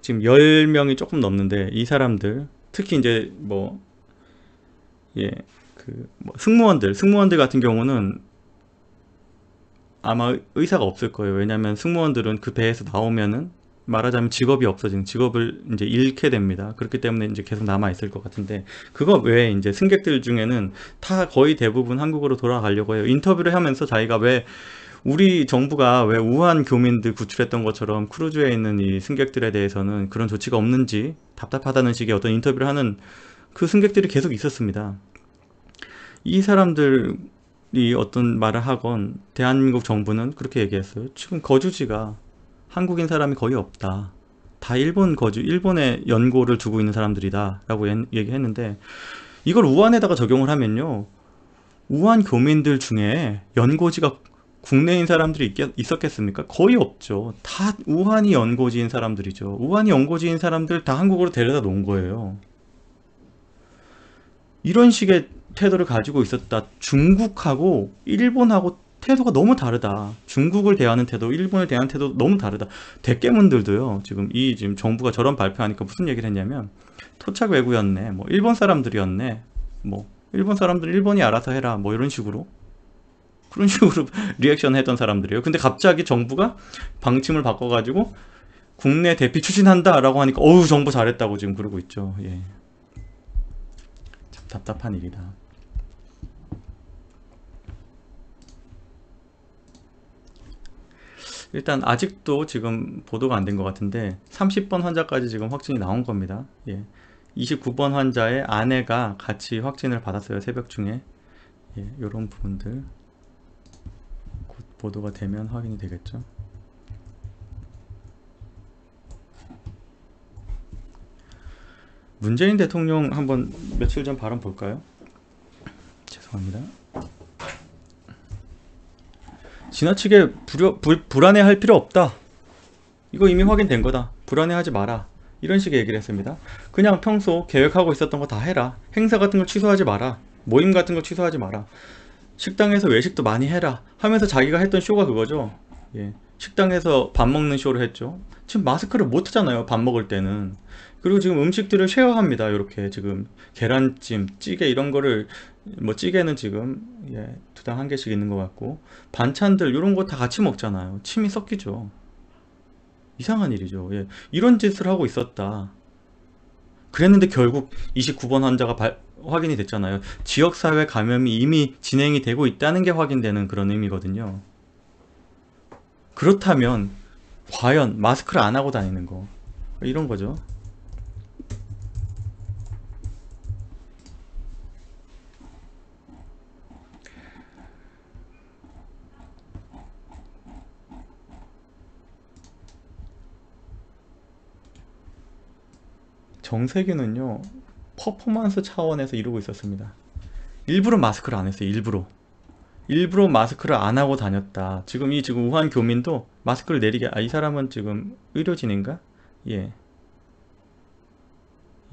지금 10명이 조금 넘는데 이 사람들 특히 이제 뭐 예, 뭐 승무원들 같은 경우는 아마 의사가 없을 거예요. 왜냐하면 승무원들은 그 배에서 나오면은 말하자면 직업이 없어지는 직업을 이제 잃게 됩니다. 그렇기 때문에 이제 계속 남아 있을 것 같은데 그거 외에 이제 승객들 중에는 다 거의 대부분 한국으로 돌아가려고 해요. 인터뷰를 하면서 자기가 왜 우리 정부가 왜 우한 교민들 구출했던 것처럼 크루즈에 있는 이 승객들에 대해서는 그런 조치가 없는지 답답하다는 식의 어떤 인터뷰를 하는 그 승객들이 계속 있었습니다. 이 사람들이 어떤 말을 하건 대한민국 정부는 그렇게 얘기했어요. 지금 거주지가 한국인 사람이 거의 없다. 다 일본에 연고를 두고 있는 사람들이다 라고 얘기했는데 이걸 우한에다가 적용을 하면요. 우한 교민들 중에 연고지가 국내인 사람들이 있었겠습니까? 거의 없죠. 다 우한이 연고지인 사람들이죠. 우한이 연고지인 사람들 다 한국으로 데려다 놓은 거예요. 이런 식의 태도를 가지고 있었다. 중국하고 일본하고 태도가 너무 다르다. 중국을 대하는 태도, 일본을 대하는 태도 너무 다르다. 대깨문들도요. 지금 정부가 저런 발표하니까 무슨 얘기를 했냐면 토착 외구였네. 뭐 일본 사람들이었네. 뭐 일본 사람들 일본이 알아서 해라. 뭐 이런 식으로 그런 식으로 리액션 했던 사람들이에요. 근데 갑자기 정부가 방침을 바꿔가지고 국내 대피 추진한다 라고 하니까 어우 정부 잘했다고 지금 그러고 있죠. 예. 참 답답한 일이다. 일단 아직도 지금 보도가 안 된 것 같은데 30번 환자까지 지금 확진이 나온 겁니다. 예. 29번 환자의 아내가 같이 확진을 받았어요. 새벽 중에. 예, 이런 부분들 곧 보도가 되면 확인이 되겠죠. 문재인 대통령 한번 며칠 전 발언 볼까요? 죄송합니다. 지나치게 불안해할 필요 없다. 이거 이미 확인된 거다. 불안해하지 마라. 이런 식의 얘기를 했습니다. 그냥 평소 계획하고 있었던 거 다 해라. 행사 같은 거 취소하지 마라. 모임 같은 거 취소하지 마라. 식당에서 외식도 많이 해라 하면서 자기가 했던 쇼가 그거죠. 예. 식당에서 밥 먹는 쇼를 했죠. 지금 마스크를 못 하잖아요. 밥 먹을 때는. 그리고 지금 음식들을 쉐어합니다. 이렇게 지금 계란찜, 찌개 이런 거를 뭐 찌개는 지금 예, 두당 한 개씩 있는 것 같고 반찬들 이런 거 다 같이 먹잖아요. 침이 섞이죠. 이상한 일이죠. 예. 이런 짓을 하고 있었다. 그랬는데 결국 29번 환자가 확인이 됐잖아요. 지역사회 감염이 이미 진행이 되고 있다는 게 확인되는 그런 의미거든요. 그렇다면 과연 마스크를 안 하고 다니는 거 이런 거죠. 정세균은요 퍼포먼스 차원에서 이루고 있었습니다. 일부러 마스크를 안 했어요. 일부러 마스크를 안 하고 다녔다. 지금 우한 교민도 마스크를 내리게 이 사람은 지금 의료진인가? 예.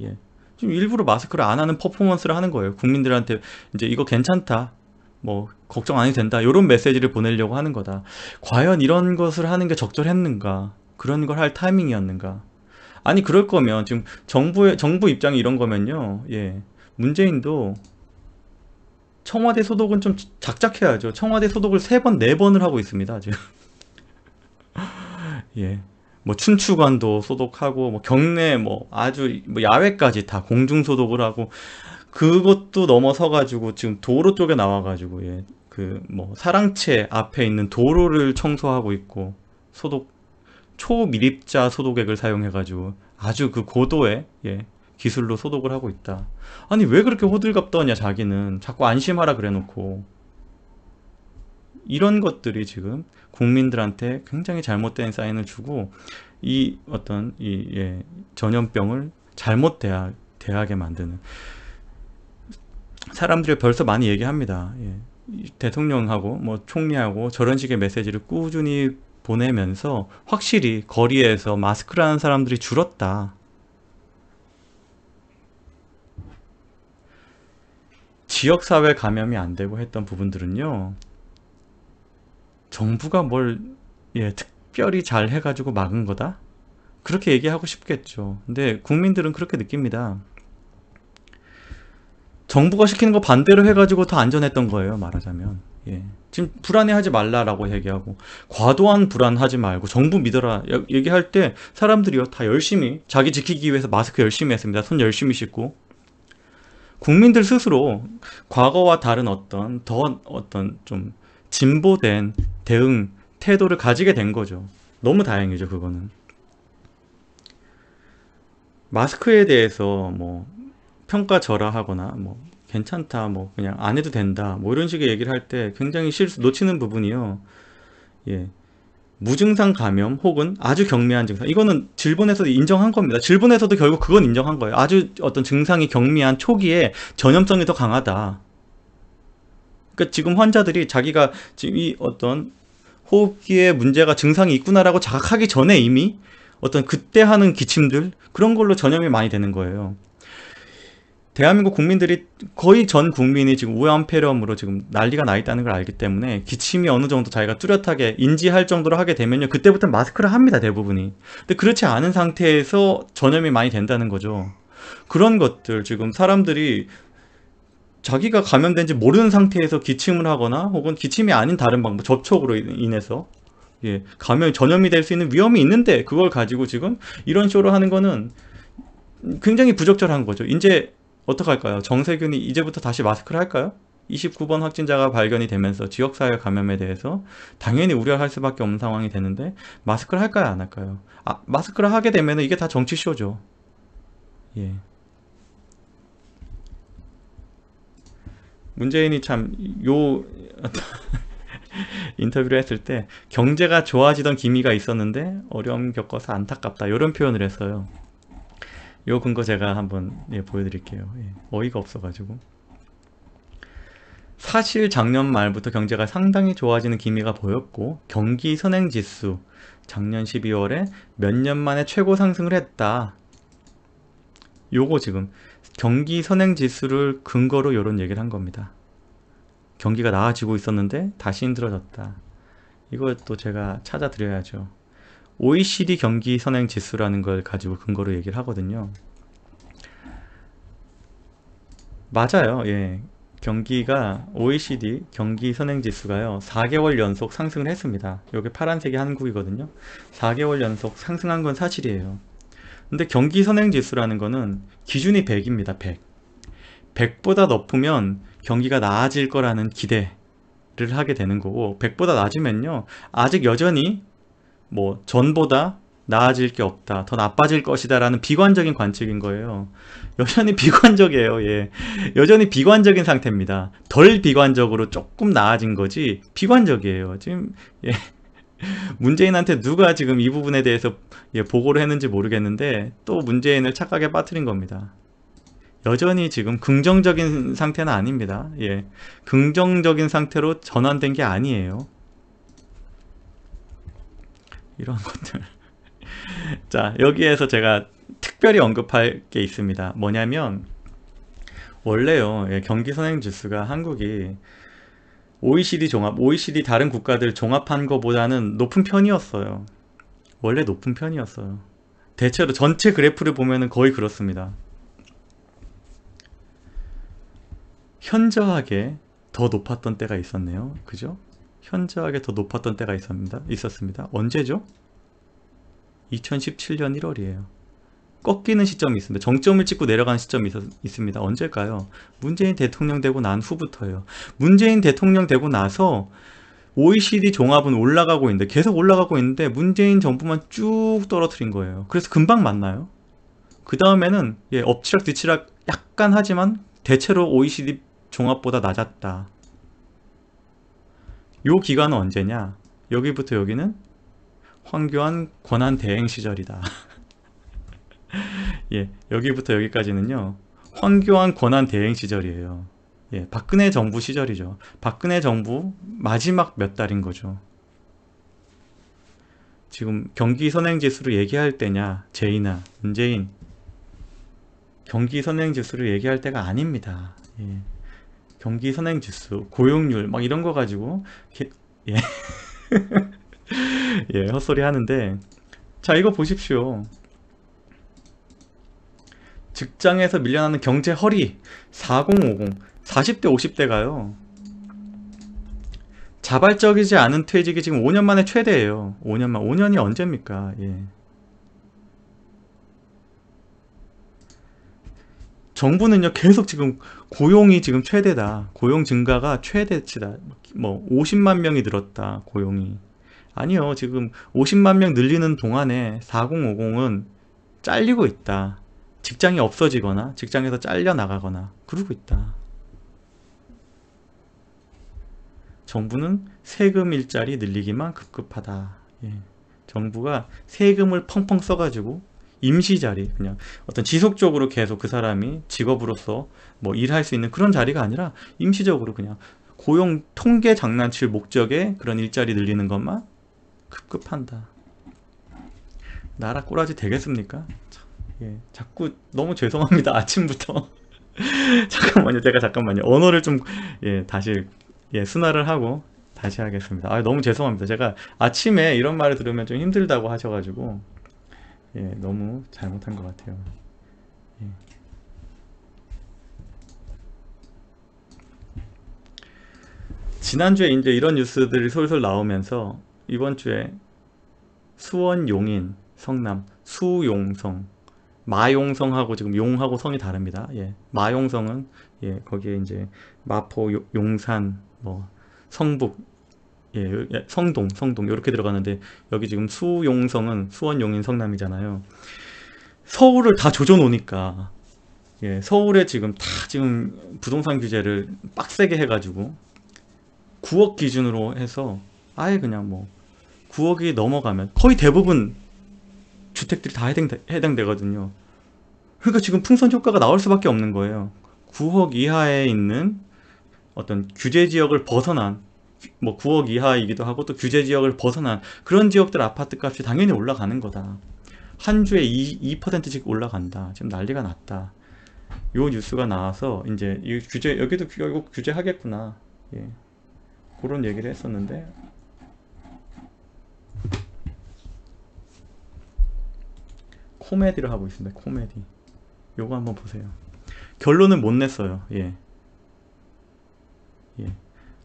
예. 지금 일부러 마스크를 안 하는 퍼포먼스를 하는 거예요. 국민들한테 이제 이거 괜찮다. 뭐 걱정 안 해도 된다. 이런 메시지를 보내려고 하는 거다. 과연 이런 것을 하는 게 적절했는가? 그런 걸 할 타이밍이었는가? 아니 그럴 거면 지금 정부 입장이 이런 거면요. 예. 문재인도 청와대 소독은 좀 작작해야죠. 청와대 소독을 3번, 4번을 하고 있습니다, 지금. 예. 뭐 춘추관도 소독하고 뭐 경내 뭐 아주 뭐 야외까지 다 공중 소독을 하고 그것도 넘어서 가지고 지금 도로 쪽에 나와 가지고 예. 그 뭐 사랑채 앞에 있는 도로를 청소하고 있고 소독 초미립자 소독액을 사용해 가지고 아주 그 고도의 예. 기술로 소독을 하고 있다. 아니 왜 그렇게 호들갑 떠냐 자기는 자꾸 안심하라 그래 놓고 이런 것들이 지금 국민들한테 굉장히 잘못된 사인을 주고 이 어떤 이 예, 전염병을 잘못 대하게 만드는 사람들이 벌써 많이 얘기합니다. 예. 이 대통령하고 뭐 총리하고 저런 식의 메시지를 꾸준히 보내면서 확실히 거리에서 마스크를 하는 사람들이 줄었다. 지역사회 감염이 안 되고 했던 부분들은요. 정부가 뭘 예, 특별히 잘 해가지고 막은 거다? 그렇게 얘기하고 싶겠죠. 근데 국민들은 그렇게 느낍니다. 정부가 시키는 거 반대로 해가지고 더 안전했던 거예요, 말하자면. 예. 지금 불안해하지 말라라고 얘기하고 과도한 불안하지 말고 정부 믿어라 얘기할 때 사람들이요 다 열심히 자기 지키기 위해서 마스크 열심히 했습니다. 손 열심히 씻고 국민들 스스로 과거와 다른 어떤 좀 진보된 대응 태도를 가지게 된 거죠. 너무 다행이죠, 그거는. 마스크에 대해서 뭐 평가절하하거나 뭐 괜찮다, 뭐 그냥 안 해도 된다, 뭐 이런 식의 얘기를 할 때 굉장히 놓치는 부분이요. 예. 무증상 감염 혹은 아주 경미한 증상. 이거는 질본에서도 인정한 겁니다. 질본에서도 결국 그건 인정한 거예요. 아주 어떤 증상이 경미한 초기에 전염성이 더 강하다. 그러니까 지금 환자들이 자기가 지금 이 어떤 호흡기에 문제가 증상이 있구나라고 자각하기 전에 이미 어떤 그때 하는 기침들 그런 걸로 전염이 많이 되는 거예요. 대한민국 국민들이 거의 전 국민이 지금 우한폐렴으로 지금 난리가 나 있다는 걸 알기 때문에 기침이 어느 정도 자기가 뚜렷하게 인지할 정도로 하게 되면요 그때부터 마스크를 합니다, 대부분이. 근데 그렇지 않은 상태에서 전염이 많이 된다는 거죠. 그런 것들 지금 사람들이 자기가 감염된지 모르는 상태에서 기침을 하거나 혹은 기침이 아닌 다른 방법 접촉으로 인해서 예, 전염이 될 수 있는 위험이 있는데 그걸 가지고 지금 이런 쇼로 하는 거는 굉장히 부적절한 거죠. 이제 어떡할까요? 정세균이 이제부터 다시 마스크를 할까요? 29번 확진자가 발견이 되면서 지역사회 감염에 대해서 당연히 우려할 수밖에 없는 상황이 되는데 마스크를 할까요? 안 할까요? 마스크를 하게 되면 이게 다 정치쇼죠. 예. 문재인이 참 요 인터뷰를 했을 때 경제가 좋아지던 기미가 있었는데 어려움 겪어서 안타깝다 이런 표현을 했어요. 요 근거 제가 한번 예, 보여드릴게요. 예, 어이가 없어가지고 사실 작년 말부터 경제가 상당히 좋아지는 기미가 보였고 경기 선행지수 작년 12월에 몇 년 만에 최고 상승을 했다. 요거 지금 경기 선행지수를 근거로 이런 얘기를 한 겁니다. 경기가 나아지고 있었는데 다시 힘들어졌다. 이것도 제가 찾아드려야죠. OECD 경기 선행지수라는 걸 가지고 근거로 얘기를 하거든요. 맞아요. 예. 경기가 OECD 경기 선행지수가요 4개월 연속 상승을 했습니다. 여기 파란색이 한국이거든요. 4개월 연속 상승한 건 사실이에요. 근데 경기 선행지수라는 거는 기준이 100입니다. 100. 100보다 높으면 경기가 나아질 거라는 기대를 하게 되는 거고 100보다 낮으면요 아직 여전히 뭐 전보다 나아질 게 없다, 더 나빠질 것이다 라는 비관적인 관측인 거예요. 여전히 비관적이에요. 예. 여전히 비관적인 상태입니다. 덜 비관적으로 조금 나아진 거지 비관적이에요. 지금 예. 문재인한테 누가 지금 이 부분에 대해서 예, 보고를 했는지 모르겠는데 또 문재인을 착각에 빠뜨린 겁니다. 여전히 지금 긍정적인 상태는 아닙니다. 예. 긍정적인 상태로 전환된 게 아니에요. 이런 것들. 자, 여기에서 제가 특별히 언급할 게 있습니다. 뭐냐면 원래요 예, 경기 선행지수가 한국이 OECD 다른 국가들 종합한 것보다는 높은 편이었어요. 원래 높은 편이었어요. 대체로 전체 그래프를 보면은 거의 그렇습니다. 현저하게 더 높았던 때가 있었네요. 그죠? 현저하게 더 높았던 때가 있었습니다. 언제죠? 2017년 1월이에요. 꺾이는 시점이 있습니다. 정점을 찍고 내려가는 시점이 있습니다. 언제일까요? 문재인 대통령 되고 난 후부터예요. 문재인 대통령 되고 나서 OECD 종합은 올라가고 있는데, 계속 올라가고 있는데 문재인 정부만 쭉 떨어뜨린 거예요. 그래서 금방 만나요. 그 다음에는 엎치락 뒤치락 약간 하지만 대체로 OECD 종합보다 낮았다. 요 기간은 언제냐? 여기부터 여기는 황교안 권한 대행 시절이다. 여기부터 여기까지는요, 황교안 권한 대행 시절이에요. 박근혜 정부 시절이죠. 박근혜 정부 마지막 몇 달인 거죠. 지금 경기 선행 지수를 얘기할 때냐, 제이나 문재인, 경기 선행 지수를 얘기할 때가 아닙니다. 경기 선행 지수, 고용률 막 이런 거 가지고 헛소리 하는데, 자, 이거 보십시오. 직장에서 밀려나는 경제 허리 4050, 40대 50대가요 자발적이지 않은 퇴직이 지금 5년 만에 최대예요. 5년이 언제입니까? 정부는요 계속 지금 고용이 지금 최대다, 고용 증가가 최대치다, 뭐 50만 명이 늘었다 고용이. 아니요, 지금 50만 명 늘리는 동안에 4050은 잘리고 있다. 직장이 없어지거나 직장에서 잘려 나가거나 그러고 있다. 정부는 세금 일자리 늘리기만 급급하다. 정부가 세금을 펑펑 써가지고 임시자리, 그냥 어떤 지속적으로 계속 그 사람이 직업으로서 뭐 일할 수 있는 그런 자리가 아니라 임시적으로 그냥 고용 통계 장난칠 목적의 그런 일자리 늘리는 것만 급급한다. 나라 꼬라지 되겠습니까? 자꾸 너무 죄송합니다. 아침부터 잠깐만요. 언어를 좀 다시 순화를 하고 다시 하겠습니다. 너무 죄송합니다. 제가 아침에 이런 말을 들으면 좀 힘들다고 하셔가지고 너무 잘못한 것 같아요. 지난주에 이제 이런 뉴스들이 솔솔 나오면서 이번 주에 수원 용인 성남 수용성, 마용성하고 지금 용하고 성이 다릅니다. 마용성은 거기에 이제 마포, 용산, 뭐 성북, 성동 이렇게 들어가는데, 여기 지금 수용성은 수원, 용인, 성남이잖아요. 서울을 다 조져 놓으니까 서울에 지금 지금 부동산 규제를 빡세게 해가지고 9억 기준으로 해서 아예 그냥 뭐 9억이 넘어가면 거의 대부분 주택들이 다 해당되거든요. 그러니까 지금 풍선 효과가 나올 수밖에 없는 거예요. 9억 이하에 있는 어떤 규제 지역을 벗어난, 뭐 9억 이하이기도 하고 또 규제 지역을 벗어난 그런 지역들 아파트 값이 당연히 올라가는 거다. 한 주에 2%씩 올라간다. 지금 난리가 났다. 요 뉴스가 나와서 이제 이 규제, 여기도 결국 규제하겠구나. 그런 얘기를 했었는데, 코미디를 하고 있습니다. 코미디. 요거 한번 보세요. 결론은 못 냈어요.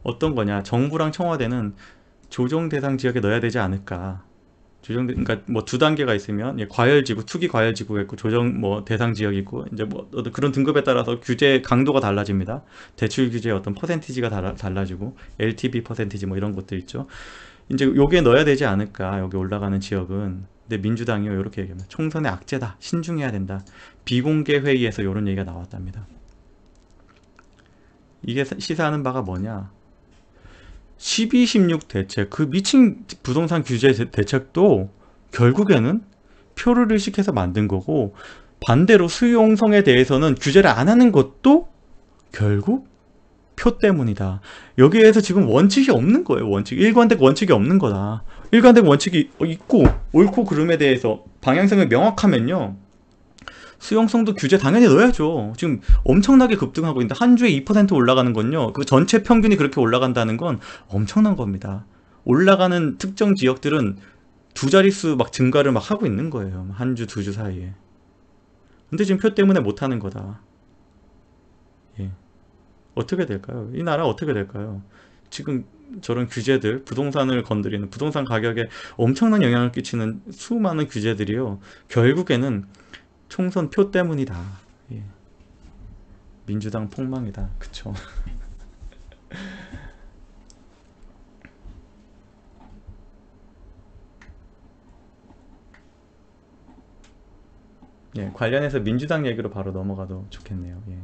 어떤 거냐, 정부랑 청와대는 조정 대상 지역에 넣어야 되지 않을까. 그러니까 뭐 두 단계가 있으면 과열지구, 투기 과열지구가 있고 조정 뭐 대상 지역이 있고, 이제 뭐 그런 등급에 따라서 규제 강도가 달라집니다. 대출 규제의 어떤 퍼센티지가 달라지고 LTV 퍼센티지 뭐 이런 것들 있죠. 이제 요게 넣어야 되지 않을까, 여기 올라가는 지역은. 근데 민주당이요 이렇게 얘기합니다. 총선의 악재다, 신중해야 된다. 비공개 회의에서 이런 얘기가 나왔답니다. 이게 시사하는 바가 뭐냐, 12, 16 대책, 그 미친 부동산 규제 대책도 결국에는 표를 의식해서 만든 거고, 반대로 수용성에 대해서는 규제를 안 하는 것도 결국 표 때문이다. 여기에서 지금 원칙이 없는 거예요. 일관된 원칙이 없는 거다. 일관된 원칙이 있고 옳고 그름에 대해서 방향성이 명확하면요, 수용성도 규제 당연히 넣어야죠. 지금 엄청나게 급등하고 있는데 한 주에 2% 올라가는 건요, 그 전체 평균이 그렇게 올라간다는 건 엄청난 겁니다. 올라가는 특정 지역들은 두 자릿수 막 증가를 막 하고 있는 거예요. 한 주, 두 주 사이에. 근데 지금 표 때문에 못 하는 거다. 어떻게 될까요? 이 나라 어떻게 될까요? 지금 저런 규제들, 부동산을 건드리는, 부동산 가격에 엄청난 영향을 끼치는 수많은 규제들이요. 결국에는 총선 표 때문이다. 예. 민주당 폭망이다. 그쵸? 예, 관련해서 민주당 얘기로 바로 넘어가도 좋겠네요. 예.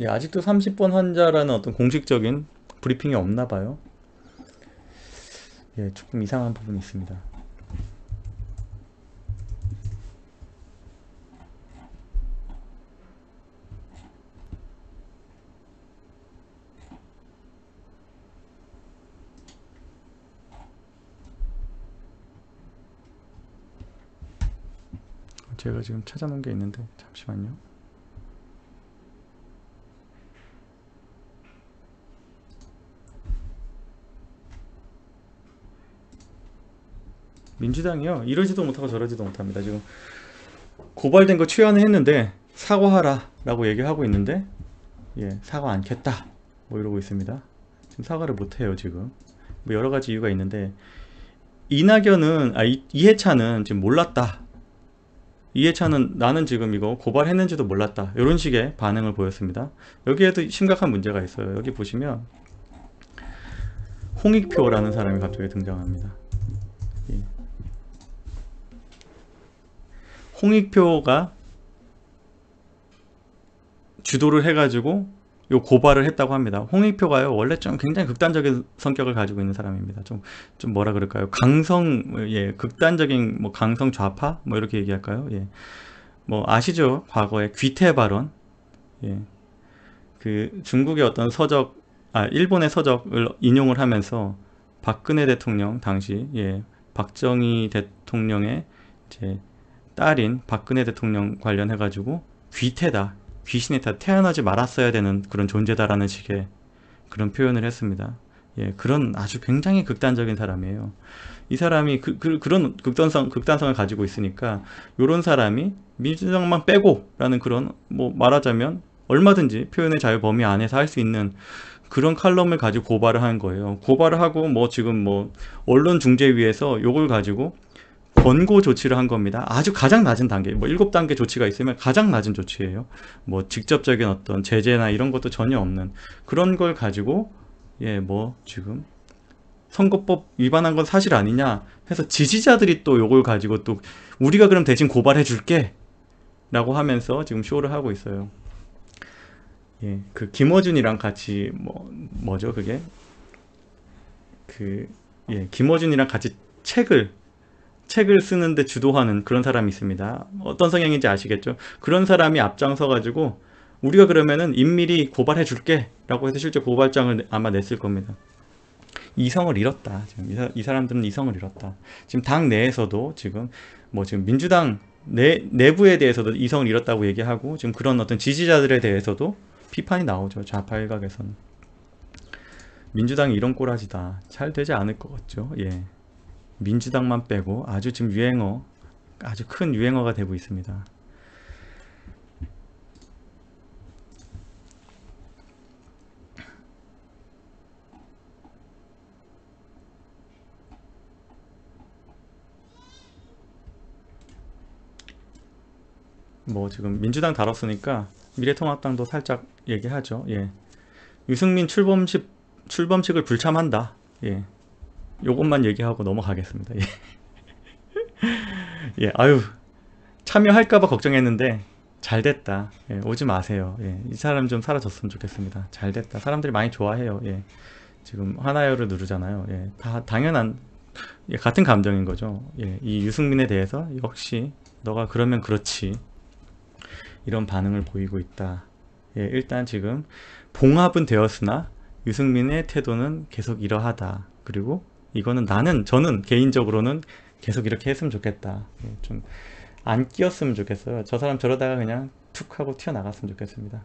예, 아직도 30번 환자라는 어떤 공식적인 브리핑이 없나 봐요. 예, 조금 이상한 부분이 있습니다. 제가 지금 찾아놓은 게 있는데 잠시만요. 민주당이요, 이러지도 못하고 저러지도 못합니다. 지금 고발된 거 취하는 했는데 사과하라 라고 얘기하고 있는데, 예, 사과 않겠다 뭐 이러고 있습니다. 지금 사과를 못해요. 지금 뭐 여러 가지 이유가 있는데, 이낙연은 이해찬은 지금 몰랐다, 이해찬은 나는 지금 이거 고발했는지도 몰랐다, 이런 식의 반응을 보였습니다. 여기에도 심각한 문제가 있어요. 여기 보시면 홍익표라는 사람이 갑자기 등장합니다. 예. 홍익표가 주도를 해가지고 요 고발을 했다고 합니다. 홍익표가요, 원래 좀 굉장히 극단적인 성격을 가지고 있는 사람입니다. 좀 뭐라 그럴까요? 강성, 예, 극단적인 뭐 강성 좌파? 뭐 이렇게 얘기할까요? 예. 뭐 아시죠? 과거에 귀태 발언. 예. 그 중국의 어떤 서적, 일본의 서적을 인용을 하면서 박근혜 대통령 당시, 예, 박정희 대통령의 이제 딸인 박근혜 대통령 관련해가지고 귀태다, 귀신이 다 태어나지 말았어야 되는 그런 존재다라는 식의 그런 표현을 했습니다. 예, 그런 아주 굉장히 극단적인 사람이에요. 이 사람이 그런 극단성을 가지고 있으니까, 요런 사람이 민주당만 빼고 라는 그런, 뭐 말하자면 얼마든지 표현의 자유 범위 안에서 할 수 있는 그런 칼럼을 가지고 고발을 하는 거예요. 고발을 하고 뭐 지금 뭐 언론중재위에서 요걸 가지고 권고 조치를 한 겁니다. 아주 가장 낮은 단계, 뭐 7단계 조치가 있으면 가장 낮은 조치예요. 뭐 직접적인 어떤 제재나 이런 것도 전혀 없는 그런 걸 가지고, 예, 뭐 지금 선거법 위반한 건 사실 아니냐 해서 지지자들이 또 요걸 가지고 또 우리가 그럼 대신 고발해 줄게 라고 하면서 지금 쇼를 하고 있어요. 예, 그 김어준이랑 같이 뭐죠 그게, 예, 김어준이랑 같이 책을 쓰는데 주도하는 그런 사람이 있습니다. 어떤 성향인지 아시겠죠? 그런 사람이 앞장서 가지고 우리가 그러면은 임밀히 고발해 줄게 라고 해서 실제 고발장을 아마 냈을 겁니다. 이성을 잃었다. 지금 이 사람들은 이성을 잃었다. 지금 당 내에서도 지금 지금 민주당 내부에 대해서도 이성을 잃었다고 얘기하고, 지금 그런 어떤 지지자들에 대해서도 비판이 나오죠. 좌파 일각에서는. 민주당이 이런 꼬라지다. 잘 되지 않을 것 같죠. 예. 민주당만 빼고 아주 지금 아주 큰 유행어가 되고 있습니다. 뭐 지금 민주당 다뤘으니까 미래통합당도 살짝 얘기하죠. 예. 유승민 출범식을 불참한다. 예. 요것만 얘기하고 넘어가겠습니다. 예. 예. 아유, 참여할까봐 걱정했는데 잘 됐다. 예. 오지 마세요. 예. 이 사람 좀 사라졌으면 좋겠습니다. 잘 됐다. 사람들이 많이 좋아해요. 예. 지금 하나요를 누르잖아요. 예. 다 당연한, 예, 같은 감정인 거죠. 예. 이 유승민에 대해서 역시 너가 그러면 그렇지, 이런 반응을 보이고 있다. 예, 일단 지금 봉합은 되었으나 유승민의 태도는 계속 이러하다. 그리고 이거는 저는 개인적으로는 계속 이렇게 했으면 좋겠다. 예, 좀 안 끼었으면 좋겠어요. 저 사람 저러다가 그냥 툭 하고 튀어나갔으면 좋겠습니다.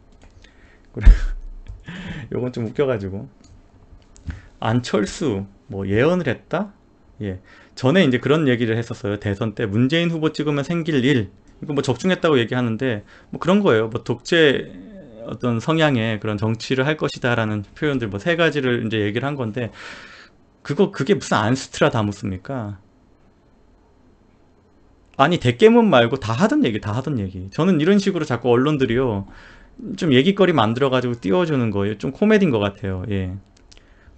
그리고 요건 좀 웃겨가지고, 안철수 뭐 예언을 했다? 예. 전에 이제 그런 얘기를 했었어요. 대선 때 문재인 후보 찍으면 생길 일. 이거 뭐 적중했다고 얘기하는데 뭐 그런 거예요. 뭐 독재 어떤 성향의 그런 정치를 할 것이다라는 표현들 뭐 세 가지를 이제 얘기를 한 건데 그게 무슨 안스트라다무스입니까? 아니 대깨문 말고 다 하던 얘기 다 하던 얘기. 저는 이런 식으로 자꾸 언론들이요 좀 얘기거리 만들어 가지고 띄워주는 거예요. 좀 코미디인 것 같아요. 예.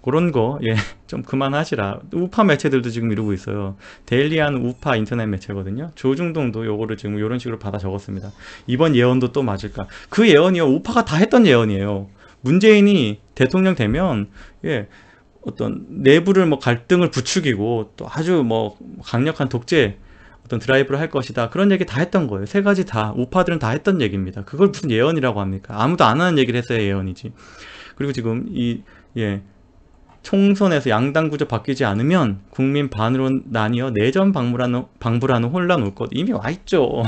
그런 거, 예, 좀 그만하시라. 우파 매체들도 지금 이러고 있어요. 데일리한 우파 인터넷 매체거든요. 조중동도 요거를 지금 이런 식으로 받아 적었습니다. 이번 예언도 또 맞을까? 그 예언이요, 우파가 다 했던 예언이에요. 문재인이 대통령 되면, 예, 어떤 내부를 뭐 갈등을 부추기고 또 아주 뭐 강력한 독재 어떤 드라이브를 할 것이다. 그런 얘기 다 했던 거예요. 세 가지 다, 우파들은 다 했던 얘기입니다. 그걸 무슨 예언이라고 합니까? 아무도 안 하는 얘기를 했어야 예언이지. 그리고 지금 예, 총선에서 양당 구조 바뀌지 않으면 국민 반으로 나뉘어 내전 방불하는 혼란 올 것. 이미 와 있죠.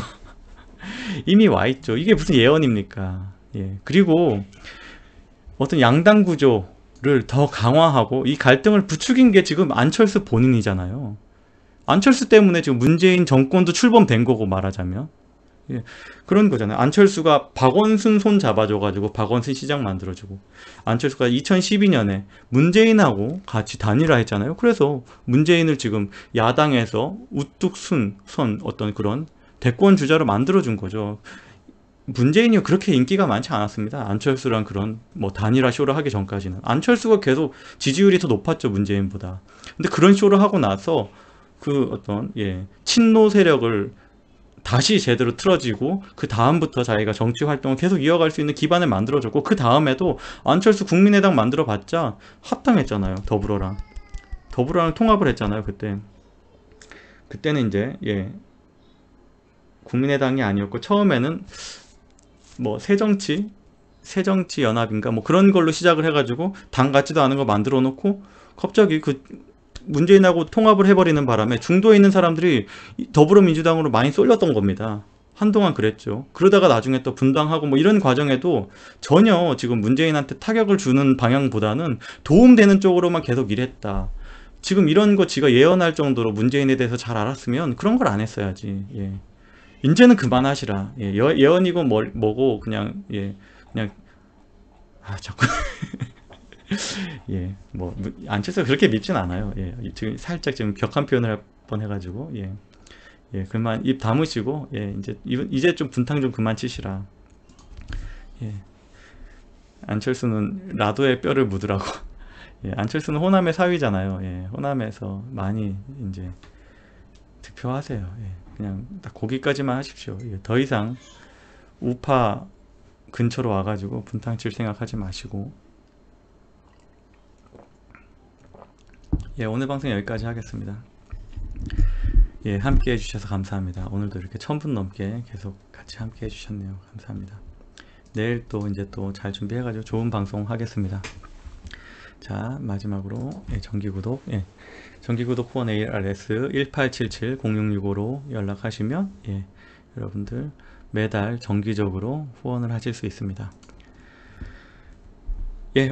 이미 와 있죠. 이게 무슨 예언입니까? 예. 그리고 어떤 양당 구조를 더 강화하고 이 갈등을 부추긴 게 지금 안철수 본인이잖아요. 안철수 때문에 지금 문재인 정권도 출범된 거고 말하자면. 예, 그런 거잖아요. 안철수가 박원순 손 잡아줘가지고 박원순 시장 만들어주고 안철수가 2012년에 문재인하고 같이 단일화 했잖아요. 그래서 문재인을 지금 야당에서 우뚝 선 어떤 그런 대권 주자로 만들어준 거죠. 문재인이 그렇게 인기가 많지 않았습니다. 안철수랑 그런 뭐 단일화 쇼를 하기 전까지는 안철수가 계속 지지율이 더 높았죠, 문재인보다. 근데 그런 쇼를 하고 나서 그 어떤 친노 세력을 다시 제대로 틀어지고 그 다음부터 자기가 정치 활동을 계속 이어갈 수 있는 기반을 만들어줬고 그 다음에도 안철수 국민의당 만들어봤자 합당했잖아요. 더불어랑 통합을 했잖아요. 그때는 이제 국민의당이 아니었고 처음에는 뭐 새정치 연합인가 뭐 그런 걸로 시작을 해가지고 당 같지도 않은 거 만들어 놓고 갑자기 그 문재인하고 통합을 해버리는 바람에 중도에 있는 사람들이 더불어민주당으로 많이 쏠렸던 겁니다. 한동안 그랬죠. 그러다가 나중에 또 분당하고 뭐 이런 과정에도 전혀 지금 문재인한테 타격을 주는 방향보다는 도움되는 쪽으로만 계속 일했다. 지금 이런 거 지가 예언할 정도로 문재인에 대해서 잘 알았으면 그런 걸 안 했어야지. 예. 이제는 그만하시라. 예언이고 뭐고 그냥 자꾸 뭐 안철수가 그렇게 밉진 않아요. 지금 살짝 지금 격한 표현을 할 뻔해가지고 그만 입 다무시고 이제 좀 분탕 좀 그만 치시라. 예, 안철수는 라도의 뼈를 묻으라고. 안철수는 호남의 사위잖아요. 호남에서 많이 이제 득표하세요. 그냥 딱 거기까지만 하십시오. 더 이상 우파 근처로 와가지고 분탕 칠 생각하지 마시고. 오늘 방송 여기까지 하겠습니다. 함께 해주셔서 감사합니다. 오늘도 이렇게 1000분 넘게 계속 같이 함께 해주셨네요. 감사합니다. 내일 또 이제 또 잘 준비해가지고 좋은 방송 하겠습니다. 자, 마지막으로 정기구독 정기구독 후원 ARS 1877-0665로 연락하시면 여러분들 매달 정기적으로 후원을 하실 수 있습니다.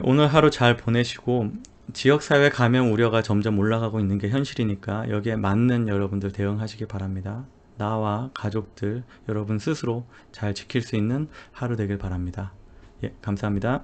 오늘 하루 잘 보내시고 지역사회 감염 우려가 점점 올라가고 있는 게 현실이니까 여기에 맞는 여러분들 대응하시기 바랍니다. 나와 가족들, 여러분 스스로 잘 지킬 수 있는 하루 되길 바랍니다. 감사합니다.